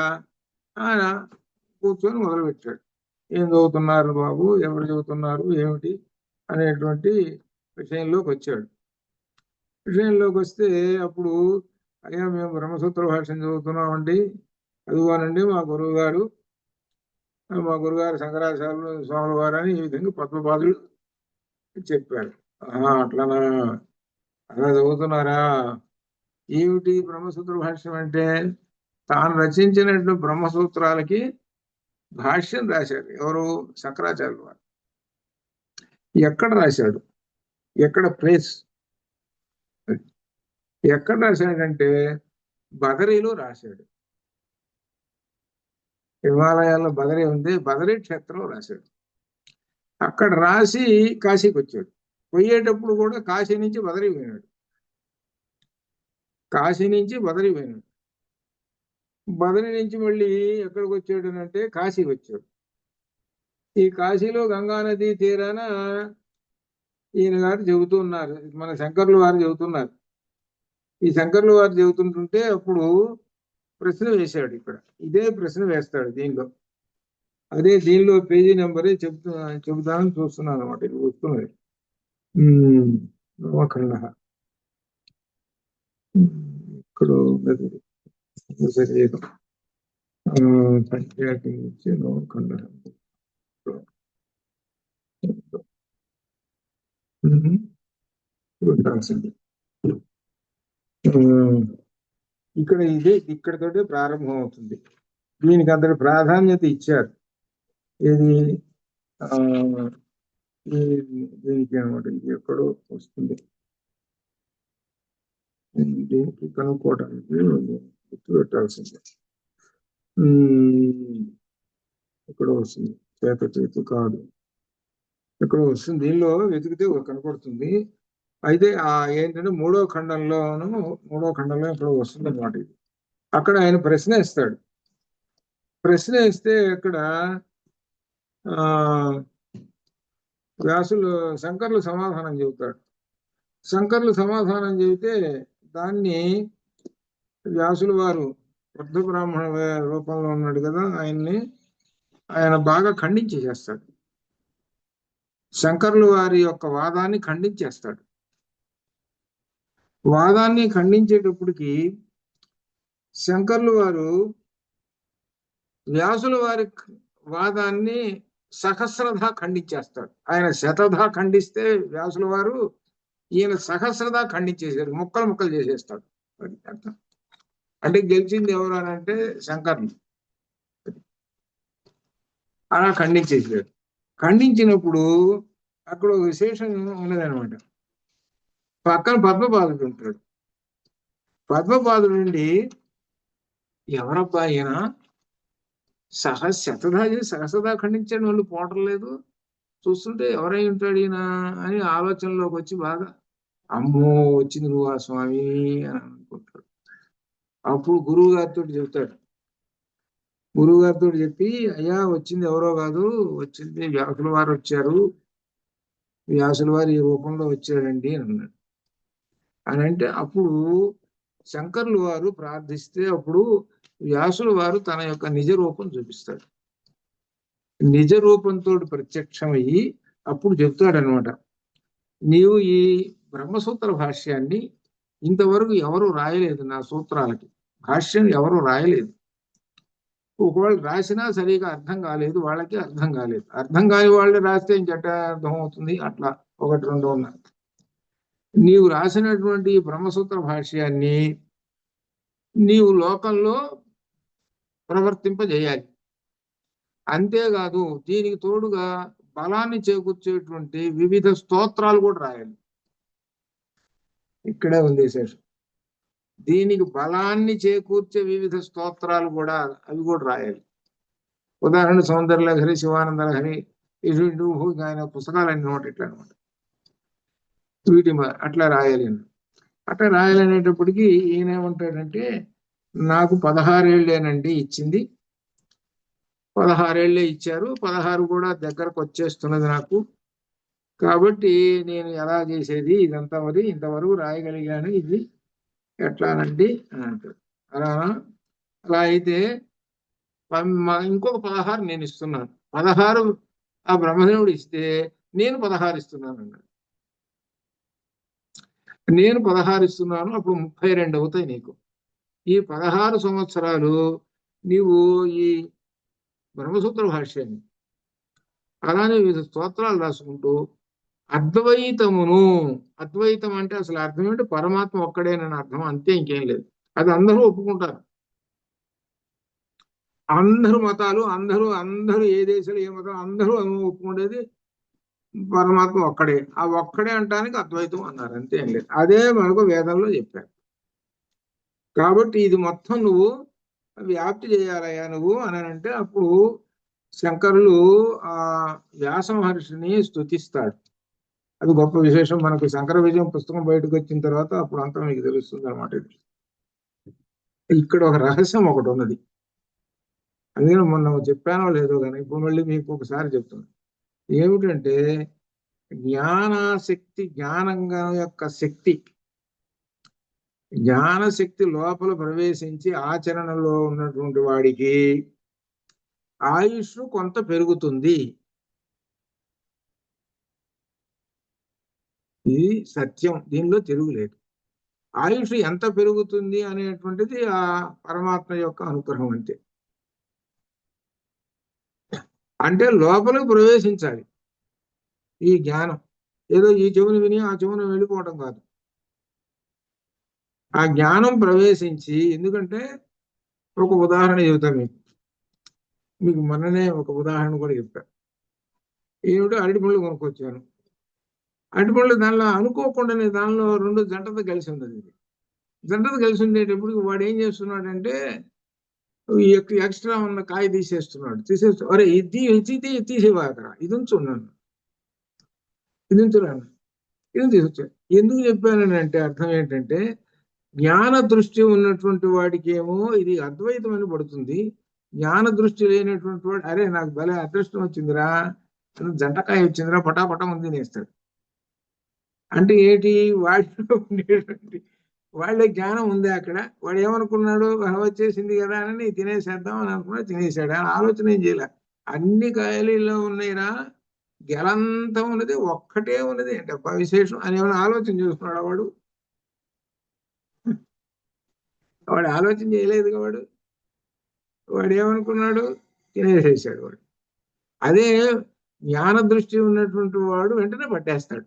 ఆయన కూర్చొని మొదలుపెట్టాడు. ఏం చదువుతున్నారు బాబు, ఎవరు చదువుతున్నారు ఏమిటి అనేటువంటి విషయంలోకి వస్తే అప్పుడు అయ్యా మేము బ్రహ్మసూత్ర భాష్యం చదువుతున్నామండి, చదువువానండి మా గురువుగారు శంకరాచార్యులు స్వాముల వారు అని ఈ విధంగా పద్మపాదులు చెప్పారు. అట్లనా, అలా చదువుతున్నారా, ఏమిటి బ్రహ్మసూత్ర భాష్యం అంటే తాను రచించినటువంటి బ్రహ్మసూత్రాలకి భాష్యం రాశారు ఎవరు, శంకరాచార్యులు వారు. ఎక్కడ రాశాడు, ఎక్కడ ప్లేస్ ఎక్కడ రాశాడంటే బదరీలో రాశాడు. హిమాలయాల్లో బదరీ ఉంది, బదరీ క్షేత్రంలో రాశాడు. అక్కడ రాసి కాశీకి వచ్చాడు. పోయేటప్పుడు కూడా కాశీ నుంచి బదరీ పోయినాడు. కాశీ నుంచి బదరీ పోయినాడు. బదరీ నుంచి మళ్ళీ ఎక్కడికి వచ్చాడు అంటే కాశీకి వచ్చాడు. ఈ కాశీలో గంగానది తీరాన ఈయన గారు చెబుతున్నారు, మన శంకర్లు వారు చెబుతున్నారు. ఈ శంకర్లు వారు చెబుతుంటుంటే అప్పుడు ప్రశ్న వేశాడు. ఇక్కడ ఇదే ప్రశ్న వేస్తాడు దీనిలో. అదే దీనిలో పేజీ నెంబరే చెబుతానని చూస్తున్నాను అనమాట. ఇది వస్తున్నది. నవఖండ ఇక్కడ ఉన్నది శరీరం పంచాయతీ నుంచి నవఖండ ఉండాల్సింది. ఇక్కడ ఇదే ఇక్కడతోటే ప్రారంభం అవుతుంది. దీనికి అంతటి ప్రాధాన్యత ఇచ్చారు. ఇది దీనికి అనమాట. ఇది ఎక్కడో వస్తుంది. దీనికి కనుక్కోవడానికి గుర్తు పెట్టాల్సిందే. ఎక్కడో వస్తుంది, చేతు కాదు, ఎక్కడో వస్తుంది. దీనిలో వెతికితే కనపడుతుంది. అయితే ఏంటంటే మూడో ఖండంలో ఎక్కడో వస్తుంది అనమాట. ఇది అక్కడ ఆయన ప్రశ్న ఇస్తాడు. ప్రశ్న ఇస్తే అక్కడ వ్యాసులు శంకర్లు సమాధానం చెబుతాడు. శంకర్లు సమాధానం చెబితే దాన్ని వ్యాసులు వారు వృద్ధ బ్రాహ్మణ రూపంలో ఉన్నాడు కదా, ఆయన బాగా ఖండించేస్తాడు. శంకర్లు వారి యొక్క వాదాన్ని ఖండించేస్తాడు. వాదాన్ని ఖండించేటప్పటికి శంకర్లు వారు వ్యాసుల వారి వాదాన్ని సహస్రధా ఖండించేస్తాడు. ఆయన శతధా ఖండిస్తే వ్యాసుల వారు ఈయన సహస్రధా ఖండించేశారు, ముక్కలు చేసేస్తాడు. అంటే గెలిచింది ఎవరు అని అంటే శంకర్లు. అలా ఖండించేసాడు. ఖండించినప్పుడు అక్కడ ఒక విశేషం ఉన్నదనమాట. పక్కన పద్మపాదుడు ఉంటాడు. పద్మపాదుడు నుండి ఎవరబ్బా ఈయన సహస్రదా ఖండించని వాళ్ళు పోవటం లేదు, చూస్తుంటే ఎవరై ఉంటాడు ఈయన అని ఆలోచనలోకి వచ్చి బాగా అమ్మో వచ్చింది నువ్వు ఆ స్వామి అని అనుకుంటాడు. అప్పుడు గురువు గారితో చెబుతాడు. గురువు గారితో చెప్పి, అయ్యా వచ్చింది ఎవరో కాదు, వచ్చింది వ్యాసుల వారు వచ్చారు, వ్యాసుల వారు ఈ రూపంలో వచ్చాడండి అని అన్నాడు. అని అంటే అప్పుడు శంకర్లు వారు ప్రార్థిస్తే అప్పుడు వ్యాసుల వారు తన యొక్క నిజ రూపం చూపిస్తాడు. నిజ రూపంతో ప్రత్యక్షమయ్యి అప్పుడు చెప్తాడనమాట, నీవు ఈ బ్రహ్మసూత్ర భాష్యాన్ని ఇంతవరకు ఎవరు రాయలేదు, నా సూత్రాలకి భాష్యం ఎవరు రాయలేదు. ఒకవేళ రాసినా సరిగా అర్థం కాలేదు, వాళ్ళకి అర్థం కాలేదు. అర్థం కాని వాళ్ళు రాస్తే ఇంకెట్ట అర్థం అవుతుంది? అట్లా ఒకటి రెండు ఉన్నారు. నీవు రాసినటువంటి బ్రహ్మసూత్ర భాష్యాన్ని నీవు లోకంలో ప్రవర్తింపజేయాలి. అంతేకాదు దీనికి తోడుగా బలాన్ని చేకూర్చేటువంటి వివిధ స్తోత్రాలు కూడా రాయాలి. ఇక్కడే ఉంది విశేషం. దీనికి బలాన్ని చేకూర్చే వివిధ స్తోత్రాలు కూడా అవి కూడా రాయాలి. ఉదాహరణ సౌందర్యలహరి, శివానంద లహరి, ఇటు ఆయన పుస్తకాలన్నీ నోట్ ఇట్లా అనమాట. వీటి అట్లా రాయాలి. అట్లా రాయాలనేటప్పటికీ ఈయనేమంటాడంటే, నాకు 16 ఏళ్ళేనండి ఇచ్చింది, 16 ఏళ్లే ఇచ్చారు, 16 కూడా దగ్గరకు వచ్చేస్తున్నది నాకు, కాబట్టి నేను ఎలా చేసేది ఇదంతా మరి ఇంతవరకు రాయగలిగాను, ఇది ఎట్లానండి అని అంటాడు. అలా అయితే ఇంకొక 16 నేను ఇస్తున్నాను, 16 ఆ బ్రహ్మదేవుడు ఇస్తే నేను 16 ఇస్తున్నాను అన్నాడు. నేను 16 ఇస్తున్నాను, అప్పుడు 32 అవుతాయి నీకు. ఈ 16 సంవత్సరాలు నీవు ఈ బ్రహ్మసూత్ర భాష్యాన్ని అలానే వివిధ స్తోత్రాలు రాసుకుంటూ అద్వైతమును, అద్వైతం అంటే అసలు అర్థం ఏంటి? పరమాత్మ ఒక్కడేనని అర్థం, అంతే, ఇంకేం లేదు. అది అందరూ ఒప్పుకుంటారు. అందరూ మతాలు, అందరూ ఏ దేశంలో ఏ మతం అందరూ ఒప్పుకునేది పరమాత్మ ఒక్కడే. ఆ ఒక్కడే అంటానికి అద్వైతం అన్నారు, అంతే ఏం లేదు. అదే మనకు వేదంలో చెప్పారు. కాబట్టి ఇది మొత్తం నువ్వు వ్యాప్తి చేయాలయ్యా నువ్వు అని అంటే అప్పుడు శంకరులు ఆ వ్యాస మహర్షిని స్తుతిస్తాడు. అది గొప్ప విశేషం. మనకు శంకర విజయం పుస్తకం బయటకు వచ్చిన తర్వాత అప్పుడు అంతా మీకు తెలుస్తుంది అనమాట. ఇక్కడ ఒక రహస్యం ఒకటి ఉన్నది. అందుకని మొన్న చెప్పానో లేదో కానీ ఇప్పుడు మళ్ళీ మీకు ఒకసారి చెప్తున్నాను. ఏమిటంటే జ్ఞానాశక్తి, జ్ఞానంగా యొక్క శక్తి, జ్ఞానశక్తి లోపల ప్రవేశించి ఆచరణలో ఉన్నటువంటి వాడికి ఆయుష్ కొంత పెరుగుతుంది. ఇది సత్యం, దీనిలో తిరుగులేదు. ఆయుష్ ఎంత పెరుగుతుంది అనేటువంటిది ఆ పరమాత్మ యొక్క అనుగ్రహం అంతే. అంటే లోపలికి ప్రవేశించాలి ఈ జ్ఞానం. ఏదో ఈ చెవును విని ఆ చెవును వెళ్ళిపోవటం కాదు. ఆ జ్ఞానం ప్రవేశించి, ఎందుకంటే ఒక ఉదాహరణ చెబుతాను మీకు మొన్ననే ఒక ఉదాహరణ కూడా చెప్పాను. ఏమిటో అరటి పళ్ళు కొనుక్కొచ్చాను. అరటి పళ్ళు దానిలో అనుకోకుండానే దానిలో 2 జంటతో కలిసి ఉన్నది. జంటతో కలిసి ఉండేటప్పుడు వాడు ఏం చేస్తున్నాడంటే ఎక్స్ట్రా ఉన్న కాయ తీసేస్తున్నాడు. అరే ఇది తీసేవాకరా, ఇది ఉంచున్నాను, ఇది ఉంచున్నాను, ఇది తీసుకొచ్చాను. ఎందుకు చెప్పానని అంటే అర్థం ఏంటంటే జ్ఞాన దృష్టి ఉన్నటువంటి వాడికి ఏమో ఇది అద్వైతం అని పడుతుంది. జ్ఞాన దృష్టి లేనటువంటి వాడు అరే నాకు భలే అదృష్టం వచ్చిందిరా, జంటకాయ వచ్చిందిరా, పటాపటం ఉంది నేస్తాడు. అంటే ఏంటి, వాడిలో ఉండేటువంటి వాళ్ళే జ్ఞానం ఉంది అక్కడ. వాడు ఏమనుకున్నాడు, వచ్చేసింది కదా అని తినేసేద్దాం అని అనుకున్నాడు, తినేసాడు. అని ఆలోచన ఏం చేయలే. అన్ని కాయలు ఇలా ఉన్నాయిరా, గెలంతా ఉన్నది, ఒక్కటే ఉన్నది అంటే విశేషం అని ఏమైనా ఆలోచన చేస్తున్నాడు వాడు? వాడు ఆలోచన చేయలేదు. వాడు ఏమనుకున్నాడు, తినేసేసాడు వాడు. అదే జ్ఞాన దృష్టి ఉన్నటువంటి వాడు వెంటనే పట్టేస్తాడు.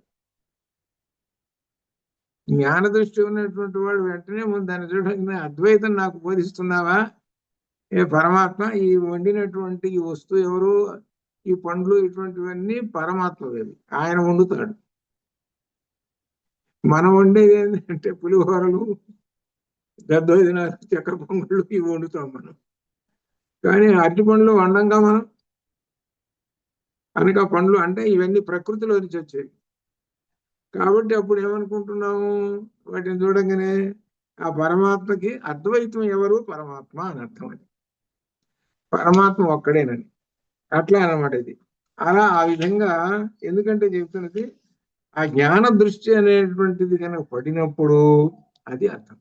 జ్ఞాన దృష్టి ఉన్నటువంటి వాడు వెంటనే ముందు దాన్ని చూడండి, అద్వైతం నాకు బోధిస్తున్నావా, ఏ పరమాత్మ, ఈ వండినటువంటి ఈ వస్తువు ఎవరు, ఈ పండ్లు ఇటువంటివన్నీ పరమాత్మవేవి, ఆయన వండుతాడు. మనం వండేది ఏంటంటే పులిహోరలు, దద్దోజనాలు, చక్కెర పొంగుళ్ళు ఇవి వండుతాం మనం. కానీ అరటి పండ్లు వండంగా మనం. అనగా పండ్లు అంటే ఇవన్నీ ప్రకృతిలో నుంచి వచ్చేవి. కాబట్టి అప్పుడు ఏమనుకుంటున్నాము, వాటిని చూడంగానే ఆ పరమాత్మకి అద్వైతం ఎవరు, పరమాత్మ అని అర్థం. అది పరమాత్మ ఒక్కడేనని. అట్లా అన్నమాట ఇది. అలా ఆ విధంగా ఎందుకంటే చెప్తున్నది ఆ జ్ఞాన దృష్టి అనేటువంటిది కనుక పడినప్పుడు అది అర్థం.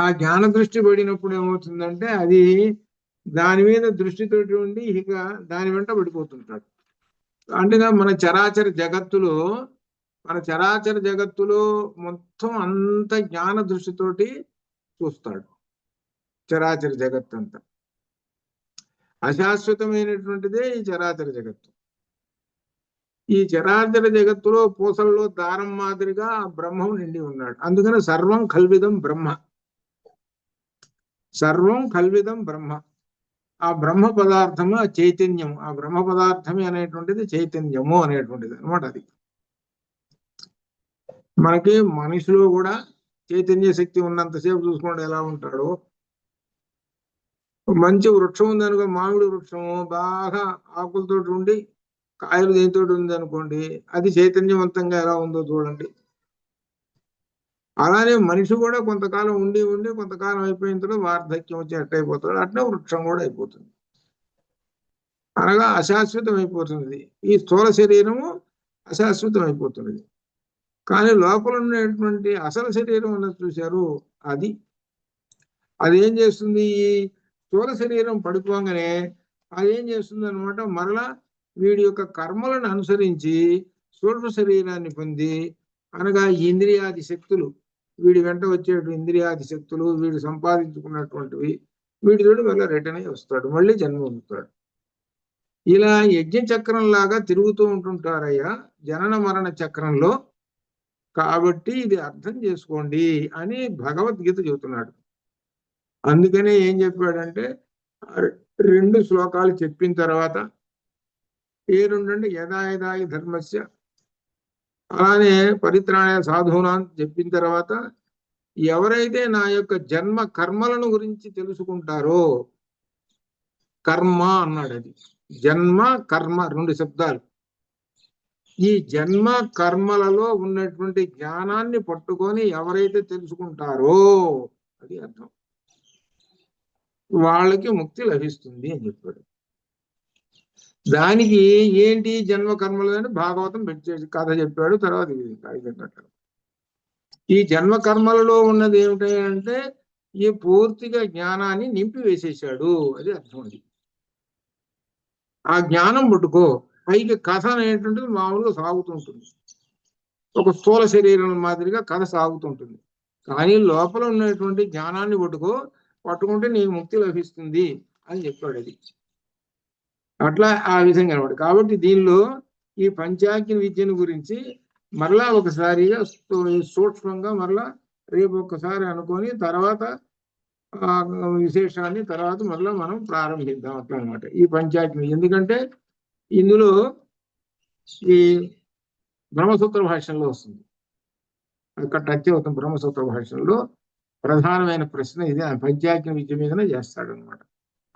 ఆ జ్ఞాన దృష్టి పడినప్పుడు ఏమవుతుందంటే అది దాని మీద దృష్టితోటి ఉండి ఇక దాని వెంట పడిపోతుంటాడు. అంటే మన చరాచర జగత్తులో మొత్తం అంత జ్ఞాన దృష్టితోటి చూస్తాడు. చరాచర జగత్తు అంతా అశాశ్వతమైనటువంటిదే ఈ చరాచర జగత్తు. ఈ చరాచర జగత్తులో పూసల్లో దారం మాదిరిగా బ్రహ్మం నిండి ఉన్నాడు. అందుకని సర్వం కల్విదం బ్రహ్మ, సర్వం కల్విదం బ్రహ్మ. ఆ బ్రహ్మ పదార్థము ఆ చైతన్యము, ఆ బ్రహ్మ పదార్థమే అనేటువంటిది చైతన్యము అనేటువంటిది అనమాట. అది మనకి మనిషిలో కూడా చైతన్య శక్తి ఉన్నంతసేపు చూసుకోండి ఎలా ఉంటాడో. మంచి వృక్షం ఉందనుకో, మామిడి వృక్షము బాగా ఆకులతో ఉండి కాయలు దేనితో ఉంది అనుకోండి, అది చైతన్యవంతంగా ఎలా ఉందో చూడండి. అలానే మనిషి కూడా కొంతకాలం ఉండి కొంతకాలం అయిపోయిన తర్వాత వార్ధక్యం వచ్చి ఎట్టయిపోతాడు, అట్లా వృక్షం కూడా అయిపోతుంది. అనగా అశాశ్వతం అయిపోతున్నది. ఈ స్థూల శరీరము అశాశ్వతం అయిపోతున్నది. కానీ లోపల ఉన్నటువంటి అసలు శరీరం ఉన్నది చూశారు, అది ఏం చేస్తుంది, ఈ స్థూల శరీరం పడిపోగానే అదేం చేస్తుంది అనమాట, మరలా వీడి యొక్క కర్మలను అనుసరించి సూక్ష్మ శరీరాన్ని పొంది, అనగా ఇంద్రియాది శక్తులు, వీడి వెంట వచ్చేటువంటి ఇంద్రియాది శక్తులు, వీడు సంపాదించుకున్నటువంటివి, వీడితోటి మళ్ళీ రిటర్న్ అయి వస్తాడు, మళ్ళీ జన్మ పొందుతాడు. ఇలా యజ్ఞ చక్రం లాగా తిరుగుతూ ఉంటుంటారయ్యా జనన మరణ చక్రంలో. కాబట్టి ఇది అర్థం చేసుకోండి అని భగవద్గీత చెబుతున్నాడు. అందుకనే ఏం చెప్పాడంటే 2 శ్లోకాలు చెప్పిన తర్వాత ఏ రెండు అంటే యదా యదా హి ధర్మస్య, అలానే పరిత్రాణాయ సాధూనా అని చెప్పిన తర్వాత ఎవరైతే నా యొక్క జన్మ కర్మలను గురించి తెలుసుకుంటారో, కర్మ అన్నాడు, అది జన్మ కర్మ రెండు శబ్దాలు. ఈ జన్మ కర్మలలో ఉన్నటువంటి జ్ఞానాన్ని పట్టుకొని ఎవరైతే తెలుసుకుంటారో, అది అర్థం, వాళ్ళకి ముక్తి లభిస్తుంది అని చెప్పాడు. దానికి ఏంటి జన్మ కర్మలు అని భాగవతం పెట్టి కథ చెప్పాడు. తర్వాత ఈ జన్మ కర్మలలో ఉన్నది ఏమిటి అంటే ఈ పూర్తిగా జ్ఞానాన్ని నింపి వేసేసాడు, అది అర్థం. అది ఆ జ్ఞానం పట్టుకో. పైకి కథ అనేటువంటిది మామూలుగా సాగుతుంటుంది, ఒక స్థూల శరీరం మాదిరిగా కథ సాగుతుంటుంది. కానీ లోపల ఉన్నటువంటి జ్ఞానాన్ని పట్టుకుంటే నీకు ముక్తి లభిస్తుంది అని చెప్పాడు. అది అట్లా ఆ విధంగా అనమాట. కాబట్టి దీనిలో ఈ పంచాగ్ని విద్యను గురించి మరలా ఒకసారిగా సూక్ష్మంగా మరలా రేపు ఒక్కసారి అనుకొని తర్వాత విశేషాన్ని తర్వాత మరలా మనం ప్రారంభిద్దాం అట్లా అనమాట. ఈ పంచాగ్ని ఎందుకంటే ఇందులో ఈ బ్రహ్మసూత్ర భాష్యంలో వస్తుంది, అక్కడ టచ్ అవుతాం. బ్రహ్మసూత్ర భాష్యంలో ప్రధానమైన ప్రశ్న ఇది, ఆ పంచాగ్ని విద్య మీదనే చేస్తాడు అనమాట.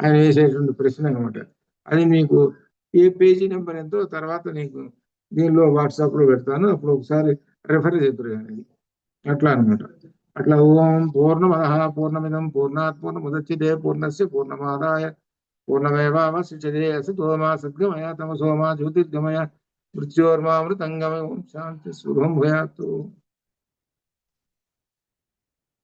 ఆయన వేసేటువంటి ప్రశ్న అనమాట. అది మీకు ఏ పేజీ నెంబర్ ఎంతో తర్వాత నీకు దీనిలో వాట్సాప్లో పెడతాను, అప్పుడు ఒకసారి రెఫర్ చేద్దరు కానీ అట్లా అనమాట. అట్లా ఓం పూర్ణమదః పూర్ణమిదం పూర్ణాత్ పూర్ణముదచ్యతే పూర్ణస్య పూర్ణమాదాయ పూర్ణమేవావశిష్యతే అసతో మా సద్గమయ తమసో మా జ్యోతిర్గమయ మృత్యోర్మామృతంగమయ. ఓం శాంతి శుభం భూయాత్.